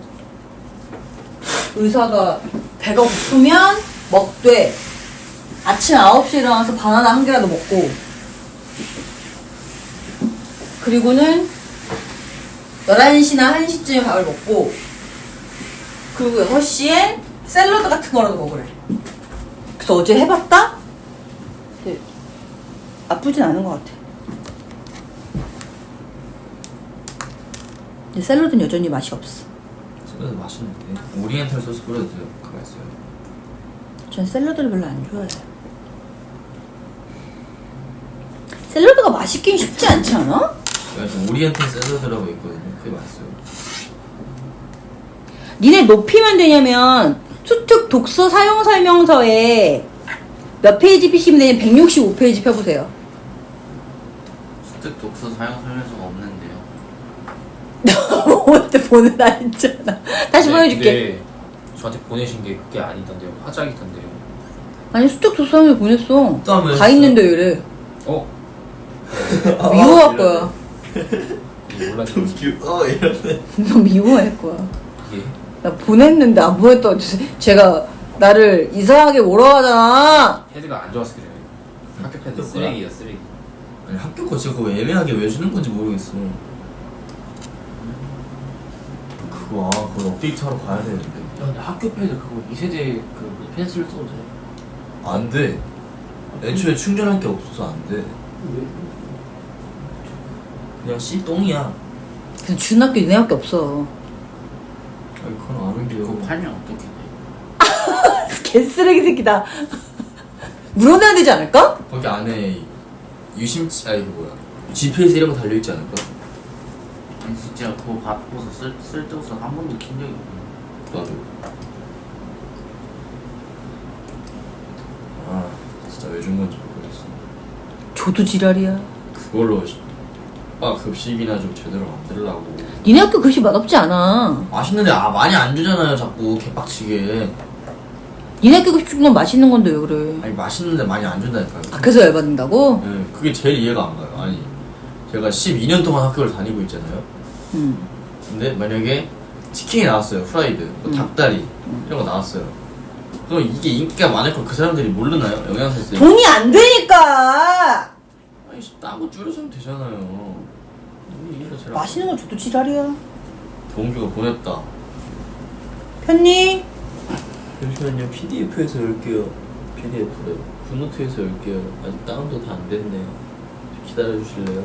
S2: 의사가 배가 고프면 먹되 아침 9시에 일어나서 바나나 한 개라도 먹고 그리고는 11시나 1시쯤에 밥을 먹고 그리고 6시에 샐러드 같은 거라도 먹으래. 그래서 어제 해봤다? 근데 나쁘진 않은 것 같아. 근데 샐러드는 여전히 맛이 없어.
S1: 샐러드 맛있는데 오리엔탈 소스 뿌려도 돼요. 가만 있어요.
S2: 전 샐러드를 별로 안 좋아해요. 샐러드가 맛있긴 쉽지 않지 않아?
S1: 그래서 오리엔탈 샐러드라고 있거든요. 그게 맛있어요.
S2: 니네 높이면 되냐면 수특 독서 사용 설명서에 몇 페이지 피시면 되냐 165페이지 펴보세요.
S4: 수특 독서 사용 설명서가 없는데요.
S2: 너한테 보내라 했잖아. 다시 보여줄게.
S5: 근데 저한테 보내신 게 그게 아니던데요. 화작이던데요.
S2: 아니 수특 독서 설명서 보냈어.
S1: 또 한번
S2: 다
S1: 했어.
S2: 있는데 이래.
S5: 어?
S2: 미워할 거야.
S5: 이게 몰라서
S1: 이러네.
S2: 너 미워할 거야.
S5: 이게
S2: 나 보냈는데 안 보냈다고 제가 나를 이상하게 몰아가잖아.
S5: 패드가 안 좋아서 그래요. 학교 패드
S1: 그거야?
S5: 쓰레기야 쓰레기.
S1: 아니 학교 거 진짜 그거 애매하게 왜 주는 건지 모르겠어. 그거 그걸 업데이트하러 가야 되는데.
S5: 야 근데 학교 패드 그거 2세대 그 펜슬 써도 돼.
S1: 안 돼. 애초에 충전할 게 없어서 안 돼.
S5: 왜?
S1: 그냥 C 똥이야.
S2: 그래서 준 학교 니네 학교 없어.
S1: 아니 그건 아는데요.
S4: 그거 팔면 어떻게 돼?
S2: 개쓰레기 새끼다. 물어내야 되지 않을까?
S1: 거기 안에 유심치 아니 그 뭐야 GPS 이런 거 달려 있지 않을까?
S4: 아니 진짜 그거 받고서 쓸데없어 한 번도 킨 적이 없네.
S1: 나도. 아 진짜 왜 준 건지 모르겠어.
S2: 저도 지랄이야.
S1: 그걸로 급식이나 좀 제대로 만들라고.
S2: 니네 학교 급식 맛없지 않아.
S1: 맛있는데 많이 안 주잖아요 자꾸 개빡치게.
S2: 니네 학교 급식은 맛있는 건데 왜 그래.
S1: 아니 맛있는데 많이 안 준다니까요.
S2: 아, 그래서 열받는다고?
S1: 네, 그게 제일 이해가 안 가요. 아니 제가 12년 동안 학교를 다니고 있잖아요. 근데 만약에 치킨이 나왔어요. 프라이드, 뭐 닭다리 이런 거 나왔어요. 그럼 이게 인기가 많을 걸 그 사람들이 모르나요? 영양사쌤.
S2: 돈이 안 되니까!
S1: 아니 따고 줄여주면 되잖아요. 이해가 잘 안
S2: 맛있는 건 저도 지랄이야.
S1: 가. 동규가 보냈다.
S2: 편니?
S1: 잠시만요. PDF에서 열게요. PDF래. 굿노트에서 열게요. 아직 다운도 다 안 됐네요. 기다려 주실래요?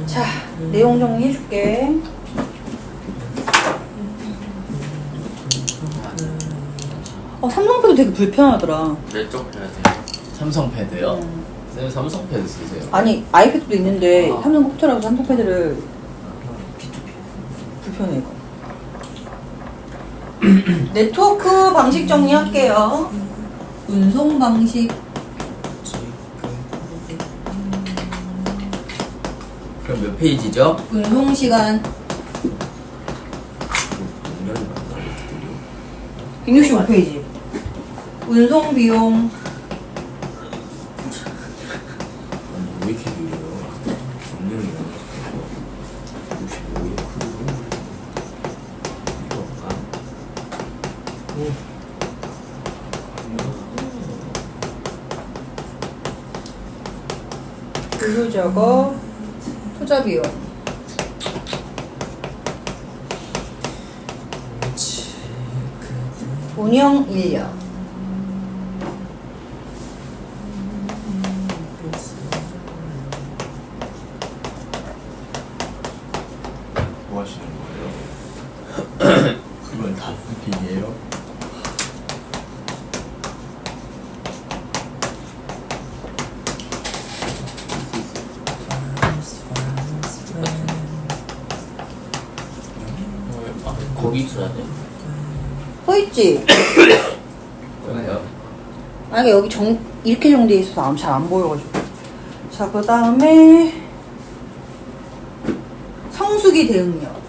S2: 자, 내용 정리해줄게. 삼성패도 되게 불편하더라.
S4: 내쪽 해야 돼.
S1: 삼성 패드요? 쌤 삼성 패드 쓰세요?
S2: 아니, 아이패드도 있는데
S1: 아.
S2: 삼성 컴퓨터라고 삼성패드를 불편해, 이거. 네트워크 방식 정리할게요. 운송 방식.
S1: 그럼 몇 페이지죠?
S2: 운송 시간.
S1: 동렬이 맞나?
S2: 165페이지. 운송 비용.
S1: 아니 왜 이렇게 느려요? 정렬이 많아서 65에 크고 이거
S2: 분류 작업. 투자 비용. 운영 인력.
S1: 뭐 하시는 거예요? 그건 다 스픽이에요?
S4: 거기 있어야 돼.
S2: 서 있지?
S1: 그래요?
S2: 아니, 여기 정, 이렇게 정리돼 있어서 잘 안 보여가지고. 자, 그 다음에 성수기 대응력.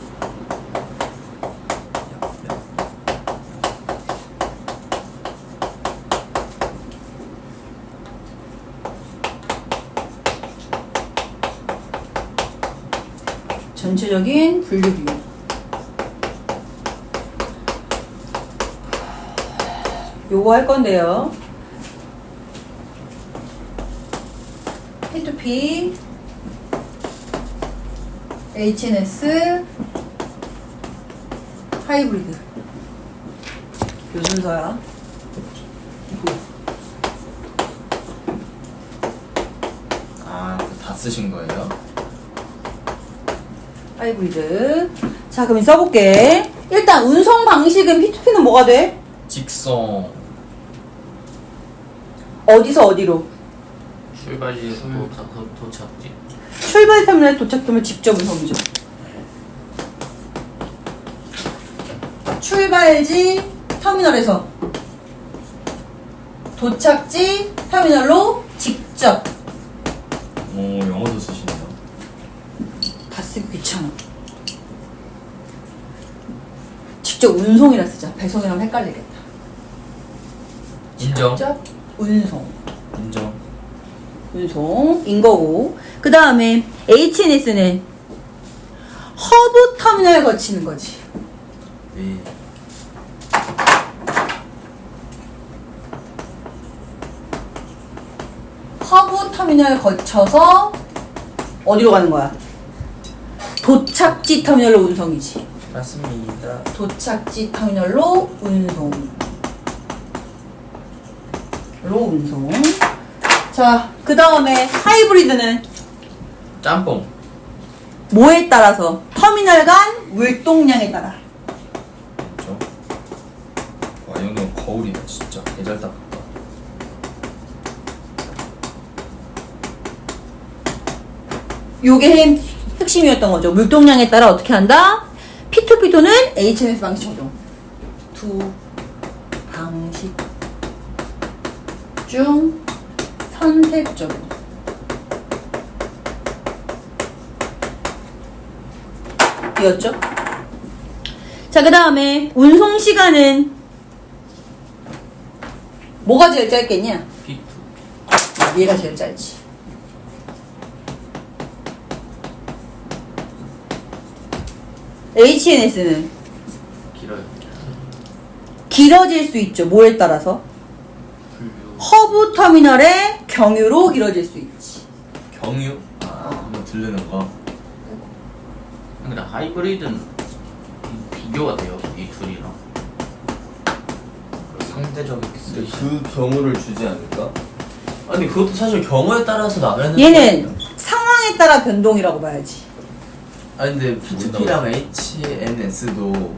S2: 전체적인 분류 비용. 요거 할 건데요. P2P, HNS, 하이브리드. 요 순서야.
S1: 아, 다 쓰신 거예요?
S2: 하이브리드. 자, 그럼 써볼게. 일단 운송 방식은 P2P는 뭐가 돼?
S1: 직송.
S2: 어디서 어디로?
S4: 출발지에서 도착지.
S2: 출발 터미널에 도착되면 직접 운송이죠. 출발지 터미널에서 도착지 터미널로 직접.
S1: 오, 영어도 쓰시네요.
S2: 다 쓰기 귀찮아. 직접 운송이라 쓰자. 배송이랑 헷갈리겠다.
S1: 인정.
S2: 직접 운송.
S1: 인정.
S2: 운송인 거고. 그 다음에 HNS는 허브 터미널 거치는 거지.
S1: 네.
S2: 허브 터미널 거쳐서 어디로 가는 거야? 도착지 터미널로 운송이지.
S1: 맞습니다.
S2: 도착지 터미널로 운송. 로 운송. 자, 그 다음에 하이브리드는
S1: 짬뽕.
S2: 뭐에 따라서? 터미널 간 물동량에 따라.
S1: 그렇죠. 와, 이 정도면 거울이다 진짜. 개잘 닦았다.
S2: 요게 핵심이었던 거죠. 물동량에 따라 어떻게 한다? P2P2는 HNS 방식 적용. 두 방식 중 선택 적용. 이었죠? 자, 그 다음에 운송 시간은 뭐가 제일 짧겠냐?
S4: P2.
S2: 얘가 제일 짧지. HNS는
S4: 길어요.
S2: 길어질 수 있죠. 뭐에 따라서?
S4: 분류.
S2: 허브 터미널의 경유로 길어질 수 있지.
S1: 경유? 아, 한번 들르는 거.
S4: 근데 하이브리드는 비교가 돼요. 이 둘이랑.
S1: 상대적인 그 경우를 주지 않을까? 아니 그것도 사실 경우에 따라서 나가는
S2: 얘는 상황에 따라 변동이라고 봐야지.
S1: 아니 근데 P2P랑 HNS도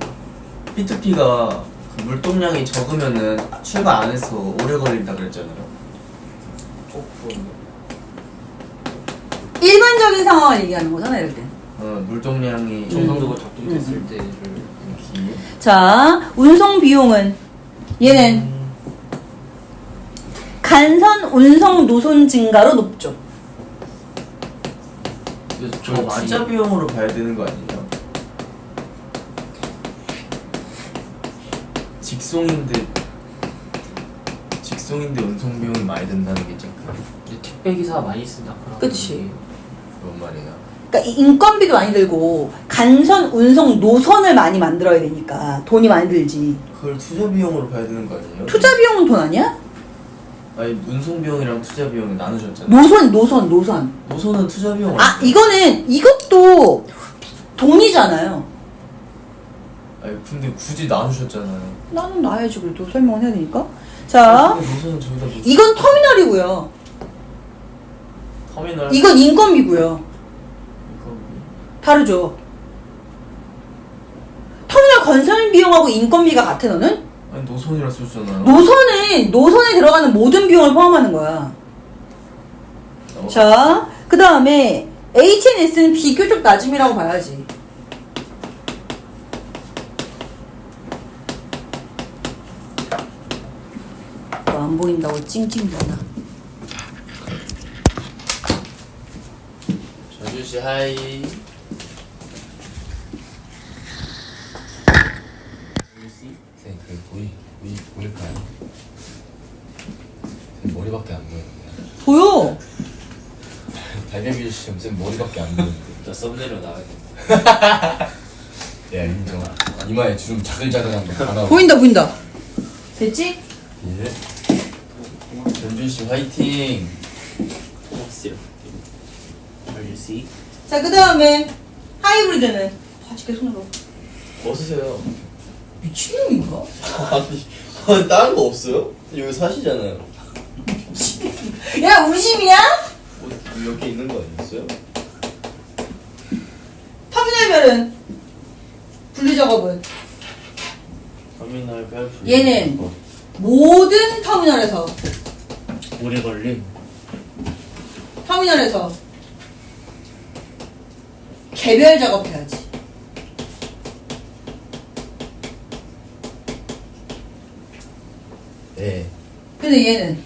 S1: P2P가 그 물동량이 적으면은 출발 안 해서 오래 걸린다 그랬잖아요. 조금
S2: 일반적인 상황을 얘기하는 거잖아, 이럴 땐.
S1: 물동량이
S5: 정상적으로 작동됐을 때를
S1: 기
S2: 자, 운송 비용은 얘는 간선 운송 노선 증가로 높죠.
S4: 그래서
S1: 저 진짜 비용으로 봐야 되는 거 아니에요? 직송인데 운송 비용이 많이 든다는 게 좀
S5: 택배 기사 많이 쓴다.
S2: 그치.
S1: 그런 말이에요.
S2: 그러니까 인건비도 많이 들고 간선 운송 노선을 많이 만들어야 되니까 돈이 많이 들지.
S1: 그걸 투자 비용으로 봐야 되는 거 아니에요?
S2: 투자 비용은 돈 아니야?
S1: 아니 운송 비용이랑 투자 비용이 나누셨잖아요.
S2: 노선.
S1: 노선은 투자 비용
S2: 아, 이것도 돈이잖아요.
S1: 아니 근데 굳이 나누셨잖아요.
S2: 나는 나야지 그래도 설명을 해야 되니까. 자,
S1: 근데 노선은 저기다 놓
S2: 이건 터미널이고요.
S1: 터미널
S2: 이건 인건비고요.
S1: 이거
S2: 다르죠. 터미널 건설 비용하고 인건비가 같아 너는?
S1: 아니 노선이라 쓰셨잖아요.
S2: 노선에 들어가는 모든 비용을 포함하는 거야. 자, 그 다음에 HNS는 비교적 낮음이라고 봐야지. 너 안 보인다고 찡찡대나.
S1: 윤주씨 하이.
S6: 쌤, 보일까요? 쌤 머리밖에 안 보이는데.
S2: 보여.
S6: 달걀 시험 쌤 머리밖에 안 보이는데.
S1: 저 썸네일로 나가겠다.
S6: 야 인정. 이마에 주름 자글자글한 거 다 나오고.
S2: 보인다. 됐지?
S6: 예. 연준씨 화이팅.
S4: 없어요. Are you see?
S2: 자, 그 다음에 하이브리드는 바지게 손으로.
S1: 벗으세요.
S2: 미친놈인가?
S1: 아니 다른 거 없어요? 여기 사시잖아요.
S2: 야, 우심이야?
S1: 뭐 여기 있는 거 아니었어요?
S2: 터미널별은 분류 작업은
S1: 터미널 별.
S2: 얘는 모든 터미널에서
S4: 오래 걸림.
S2: 개별 작업해야지.
S6: 네.
S2: 근데 얘는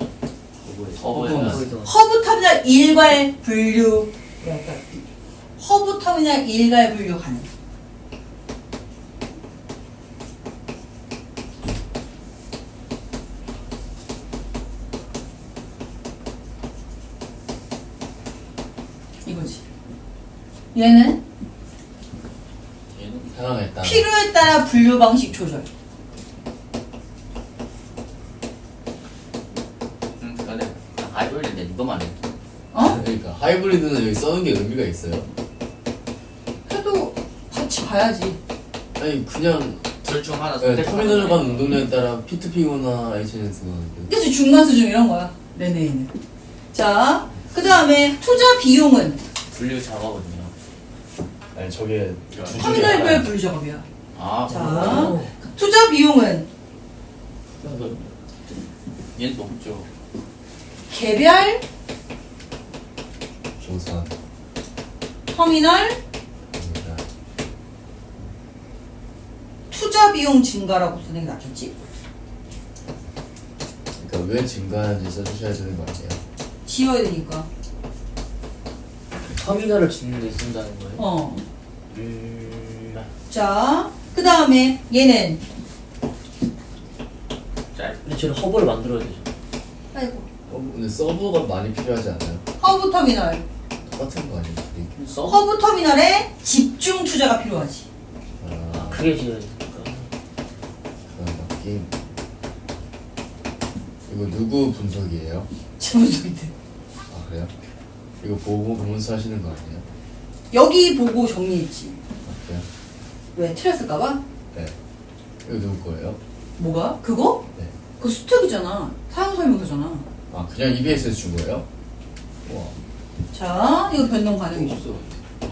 S2: 허브 터미널 일괄 분류. 허브 터미널 일괄 분류 가능. 이거지. 얘는
S6: 상황에 따라.
S2: 필요에 따라 분류 방식 조절.
S4: 근데 하이브리드 이거 말해.
S2: 어?
S6: 그러니까 하이브리드는 여기 써는 게 의미가 있어요.
S2: 그래도 같이 봐야지.
S6: 아니 그냥
S4: 둘 중 하나
S6: 네, 터미널 간 운동량에 따라 P2P거나 HNS가
S2: 그치, 중간 수준 이런 거야. 네네네. 자, 그 다음에 투자 비용은
S4: 분류 작업은요.
S6: 아니 저게 두 중에
S2: 터미널별
S6: 하나.
S2: 분류 작업이야.
S4: 아,
S2: 자, 투자 비용은
S4: 얘는 높죠.
S2: 개별
S6: 조사
S2: 터미널
S6: 입니다.
S2: 투자 비용 증가라고 쓰는 게 낫겠지?
S6: 그러니까 왜 증가하는지 써주셔야 되는 거 아니에요?
S2: 지워야 되니까.
S5: 터미널을 짓는 데 쓴다는 거예요?
S2: 어. 자, 그 다음에 얘는
S5: 근데 저는 허브를 만들어야 되죠.
S2: 아이고
S6: 근데 서버가 많이 필요하지 않아요?
S2: 허브 터미널.
S6: 똑같은 거 아니에요?
S5: 서브?
S2: 허브 터미널에 집중 투자가 필요하지.
S6: 아
S5: 크게 지어야 되니까.
S6: 그런 느낌. 이거 누구 분석이에요?
S2: 재무소이들.
S6: 아 그래요? 이거 보고 검문서 하시는 거 아니에요?
S2: 여기 보고 정리했지.
S6: 아 그래요?
S2: 왜 틀렸을까봐?
S6: 네. 이거 누구 거예요?
S2: 뭐가? 그거?
S6: 네.
S2: 그거 수특이잖아. 사용 설명서잖아.
S6: 아 그냥 EBS에서 준 거예요? 우와.
S2: 자, 이거 변동 가능이죠.
S6: 없어.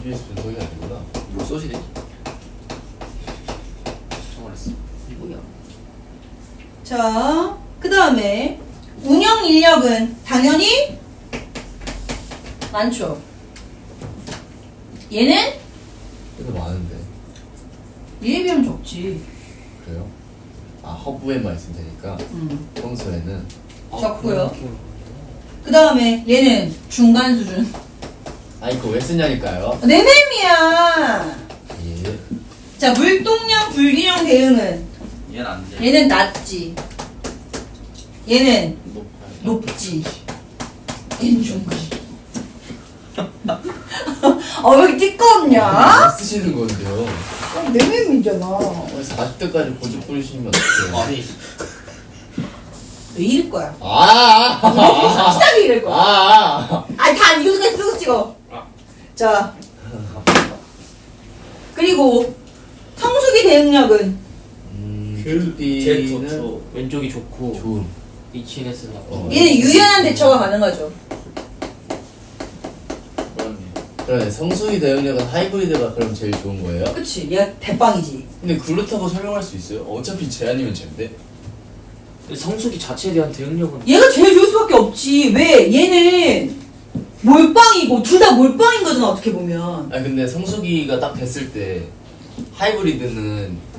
S6: EBS 분석이 아니구나.
S4: 뭐 소시지? 정말했어.
S5: 이거야.
S2: 자, 그 다음에 운영 인력은 당연히 많죠. 얘는
S6: 그래도 많은데.
S2: 얘에 비하면 적지.
S6: 그래요? 아 허브에만 있으면 되니까 평소에는
S2: 적고요. 그 다음에 얘는 중간 수준.
S6: 아 이거 왜 쓰냐니까요?
S2: 내 맴이야.
S6: 예.
S2: 자, 물동량 불균형 대응은
S4: 얘는 안 돼.
S2: 얘는 낮지. 얘는
S4: 높아요.
S2: 높지. 얘는 중간. 왜 이렇게 띠껍냐?
S6: 왜 쓰시는 건데요?
S2: 내 맴이잖아.
S6: 40대까지 고집 부리시면 어떡해요?
S4: 아니,
S2: 왜 이럴 거야? 시작이 이럴 거야. 아니, 다 이거까지 쓰고 찍어. 자. 그리고 성수기 대응력은
S5: 제일
S6: P2P는
S5: 좋죠. 왼쪽이 좋고
S6: 좋은.
S5: HNS가
S2: 얘는 유연한 대처가 가능하죠.
S4: 그러네.
S6: 그러네. 성수기 대응력은 하이브리드가 그럼 제일 좋은 거예요?
S2: 그치? 얘가 대빵이지.
S6: 근데 그렇다고 설명할 수 있어요? 어차피 쟤 아니면 쟤인데?
S5: 근데 성수기 자체에 대한 대응력은
S2: 얘가 제일 좋을 수밖에 없지. 왜? 얘는 몰빵이고 둘 다 몰빵인 거잖아, 어떻게 보면.
S6: 아니 근데 성수기가 딱 됐을 때 하이브리드는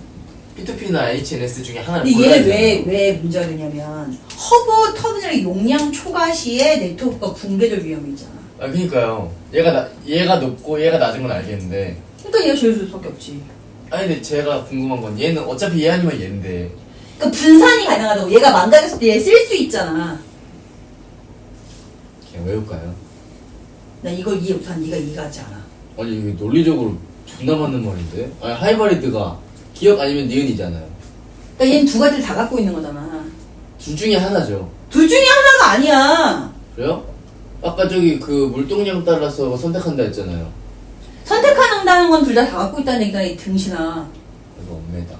S6: P2P나 HNS 중에 하나를
S2: 근데
S6: 골라야
S2: 얘는
S6: 되잖아요.
S2: 왜 문제가 되냐면 허브 터미널 용량 초과 시에 네트워크가 붕괴될 위험이 있잖아.
S6: 아 그니까요. 얘가 높고 얘가 낮은 건 알겠는데.
S2: 그러니까 얘가 제일 좋을 수밖에 없지.
S6: 아니 근데 제가 궁금한 건 얘는 어차피 얘 아니면 얘인데.
S2: 그러니까 분산이 가능하다고. 얘가 망가졌을 때 얘 쓸 수 있잖아.
S6: 그냥 외울까요?
S2: 나 이걸 이해 못한 네가 이해가 하지 않아.
S6: 아니 이게 논리적으로 존나 맞는 말인데. 아니 하이브리드가 기억 아니면 니은이잖아요.
S2: 그러니까 얘는 두 가지를 다 갖고 있는 거잖아.
S6: 둘 중에 하나죠.
S2: 둘 중에 하나가 아니야.
S6: 그래요? 아까 저기 그 물동량 따라서 선택한다 했잖아요.
S2: 선택한다는 건 둘 다 갖고 있다는 얘기다, 이 등신아.
S6: 이거 엄매다.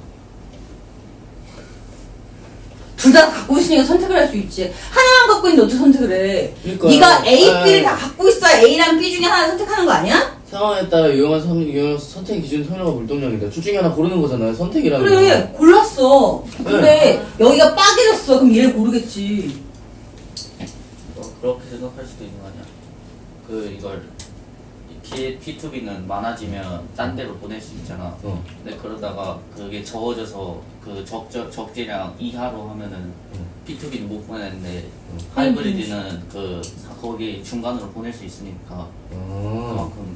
S2: 둘 다 갖고 있으니까 선택을 할 수 있지. 하나만 갖고 있는데 어떻게 선택을 해?
S6: 그러니까요.
S2: 네가 A, B를
S6: 에이.
S2: 다 갖고 있어야 A랑 B 중에 하나 선택하는 거 아니야?
S6: 상황에 따라 유용한 선택 기준 선택과 물동량이다. 둘 중에 하나 고르는 거잖아요. 선택이라는
S2: 그래,
S6: 거.
S2: 골랐어. 근데 여기가 빠개졌어. 그럼 얘를 고르겠지.
S4: 그렇게 생각할 수도 있는 거 아니야? 그 이걸 P2B는 많아지면 딴 데로 보낼 수 있잖아. 근데 그러다가 그게 적어져서 그 적재량 이하로 하면은 P2B는 못 보내는데 하이브리드는 그 거기 중간으로 보낼 수 있으니까 그만큼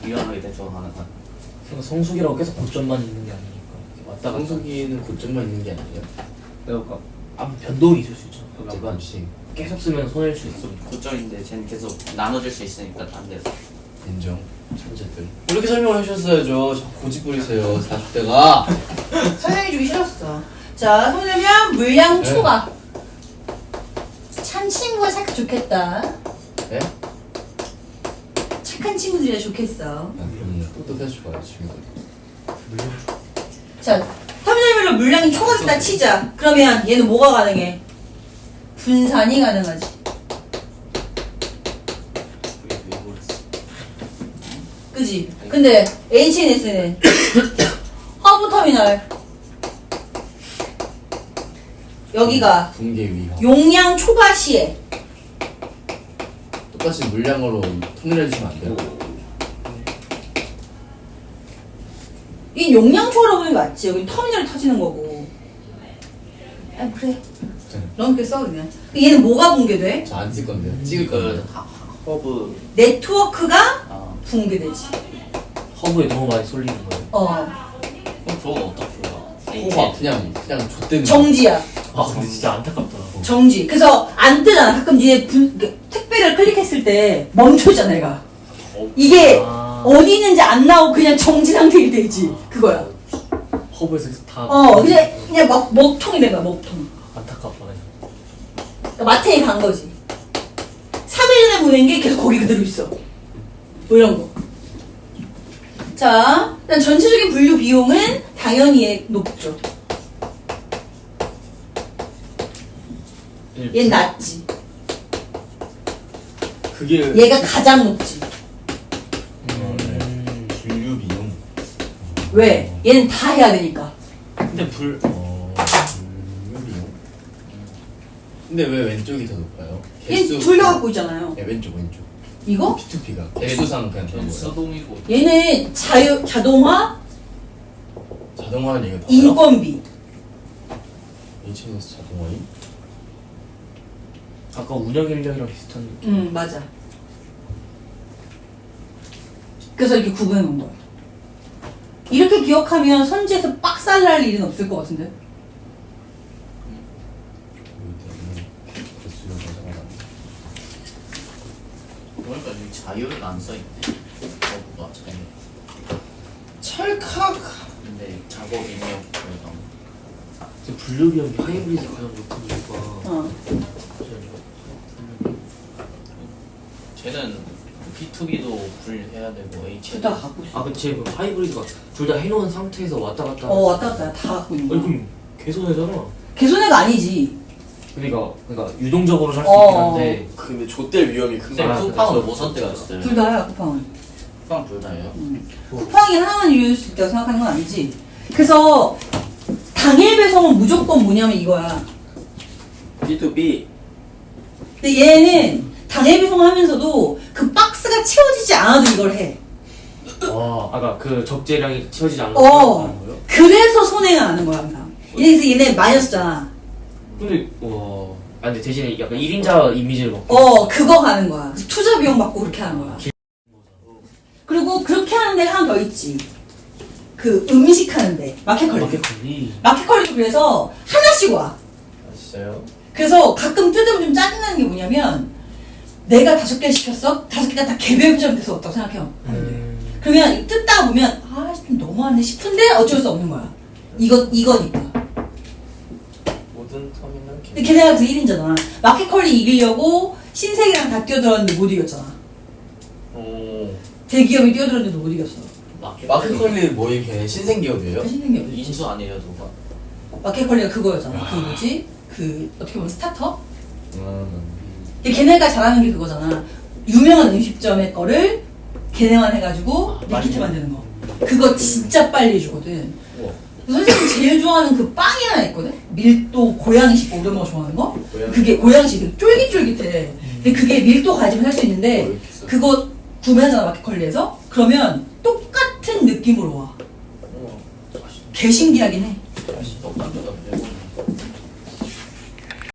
S4: 유연하게 대처하는 거야.
S5: 그러니까 성숙이라고 계속 고점만 있는 게 아니니까 이렇게 왔다 갔다.
S6: 성수기는 고점만 있는 게 아니에요.
S5: 그러니까 아무 변동이 있을 수 있죠. 그러니까
S6: 조금씩.
S5: 계속 쓰면 손해일 수 있어.
S4: 고점인데 쟤는 계속 나눠줄 수 있으니까 딴 데로.
S6: 인정. 천재들. 이렇게 설명을 해주셨어야죠. 자꾸 고집 부리세요. 40대가.
S2: 설명해 주기 싫었어. 자, 손들면 물량
S6: 네.
S2: 초과. 참 친구가 착해 좋겠다.
S6: 네?
S2: 착한 친구들이라 좋겠어.
S6: 그럼 똑똑해서 좋아요. 친구들.
S2: 자, 터미널별로 물량이 초과됐다 치자. 그러면 얘는 뭐가 가능해? 분산이 가능하지.
S4: 그게 왜 그랬어?
S2: 그지? 근데 HNS는 허브 터미널 여기가
S6: 붕괴 위험.
S2: 용량 초과 시에
S6: 똑같이 물량으로 통일해 주시면 안 돼요?
S2: 이 용량 초과라고 하는 게 맞지. 여기 터미널이 터지는 거고. 아 그래. 넌 그렇게 써 그냥. 얘는 뭐가 붕괴돼?
S6: 저 안 쓸 건데요. 찍을
S4: 그
S6: 건데.
S4: 허브
S2: 네트워크가 붕괴되지.
S5: 허브에 너무 많이 쏠리는 거예요.
S4: 그럼 저건 어떻게 해요?
S6: 호박 그냥 좆대는.
S2: 정지야.
S5: 아 근데 진짜 안타깝더라고.
S2: 정지. 그래서 안 뜨잖아. 가끔 니네 택배를 클릭했을 때 멈춰있잖아, 얘가. 이게
S5: 아.
S2: 어디 있는지 안 나오고 그냥 정지 상태이 되지. 그거야.
S5: 허브에서 다.
S2: 그냥 먹통이 된 거야, 먹통.
S5: 안타깝다.
S2: 그러니까 마트에 간 거지. 3일 전에 보낸 게 계속 거기 그대로 있어. 뭐 이런 거. 자, 일단 전체적인 분류 비용은 당연히 높죠. 얘는 낮지.
S6: 그게
S2: 얘가 가장 높지.
S6: 분류 비용.
S2: 왜? 얘는 다 해야 되니까.
S5: 근데 불.
S6: 분류 비용. 근데 왜 왼쪽이 더 높아요?
S2: 얘는 둘 다 갖고 있잖아요.
S6: 네, 왼쪽.
S2: 이거?
S6: P2P가 개수상 그냥 그런 거예요.
S4: 수동이고
S2: 얘는 자동화,
S6: 자동화는 얘가 나와요?
S2: 인건비.
S6: HNS 자동화인?
S5: 아까 운영 인력이랑 비슷한 느낌.
S2: 맞아. 그래서 이렇게 구분해 놓은 거야. 이렇게 기억하면 선지에서 빡살 날 일은 없을 것 같은데?
S6: 개수를 가져가다.
S4: 그러니까 여기 자유를 안 써있네. 허브가 자유.
S3: 찰칵.
S4: 근데 작업 입력 그래서
S5: 근데 분류 비용이 하이브리드 가장 높은 이유가.
S4: 쟤는 P2B도 분리해야 되고
S2: 둘
S4: HN
S2: 다 갖고 있어.
S5: 아 그치 그럼 하이브리드가 둘 다 해놓은 상태에서 왔다 갔다.
S2: 왔다 갔다 다 갖고 있는
S5: 아니
S2: 거야.
S5: 그럼 개손해잖아.
S2: 개손해가 아니지.
S5: 그러니까 유동적으로 살 수
S2: 어.
S5: 있긴 한데.
S6: 근데 좆될 위험이 큰
S4: 근데
S5: 아,
S4: 쿠팡은 뭐 선택할 수 있어요?
S2: 둘 다야, 쿠팡은.
S4: 쿠팡 둘 다예요?
S2: 쿠팡이 하나만 이룰 수 있다고 생각하는 건 아니지. 그래서 당일 배송은 무조건 뭐냐면 이거야.
S3: B2B.
S2: 근데 얘는 당일 배송하면서도 그 박스가 채워지지 않아도 이걸 해.
S5: 아까 그 적재량이 채워지지 않는
S2: 어.
S5: 거예요?
S2: 그래서 손해가 나는 거야 항상. 그래서 얘네 마이너스잖아.
S5: 근데 와 아 근데 대신에 약간 1인자 이미지를 먹고
S2: 그거 가는 거야. 그래서 투자 비용 받고 그렇게 하는 거야. 그리고 그렇게 하는 데가 하나 더 있지. 그 음식 하는데 마켓컬리. 마켓컬리도 그래서 하나씩 와.
S1: 아, 진짜요?
S2: 그래서 가끔 뜯으면 좀 짜증나는 게 뭐냐면 내가 5개 시켰어? 5개가 다 개별점 돼서 왔다고 생각해요. 그러면 뜯다가 보면 좀 너무하네 싶은데 어쩔 수 없는 거야. 이거니까.
S1: 모든 터미널
S2: 근데 걔네가 그래서 1인자잖아. 마켓컬리 이기려고 신세계랑 다 뛰어들었는데 못 이겼잖아. 대기업이 뛰어들었는데도 못 이겼어.
S6: 마켓컬리 뭐임 걔네 신생기업이에요?
S2: 신세계업.
S4: 인수 아니에요 누가?
S2: 마켓컬리가 그거였잖아. 그 뭐지? 그 어떻게 보면 스타터? 걔네가 잘하는 게 그거잖아. 유명한 음식점의 거를 걔네만 해가지고 밀키트 만드는 거. 그거 진짜 빨리 해주거든. 선생님이 제일 좋아하는 그 빵이 하나 있거든? 밀도 고양이식 오르마 좋아하는 거? 그게 고양이식 쫄깃쫄깃해. 근데 그게 밀도 가지면 할 수 있는데 그거 구매하잖아 마켓컬리에서? 그러면 똑같은 느낌으로 와. 개 신기하긴 해.
S4: 똑같은 거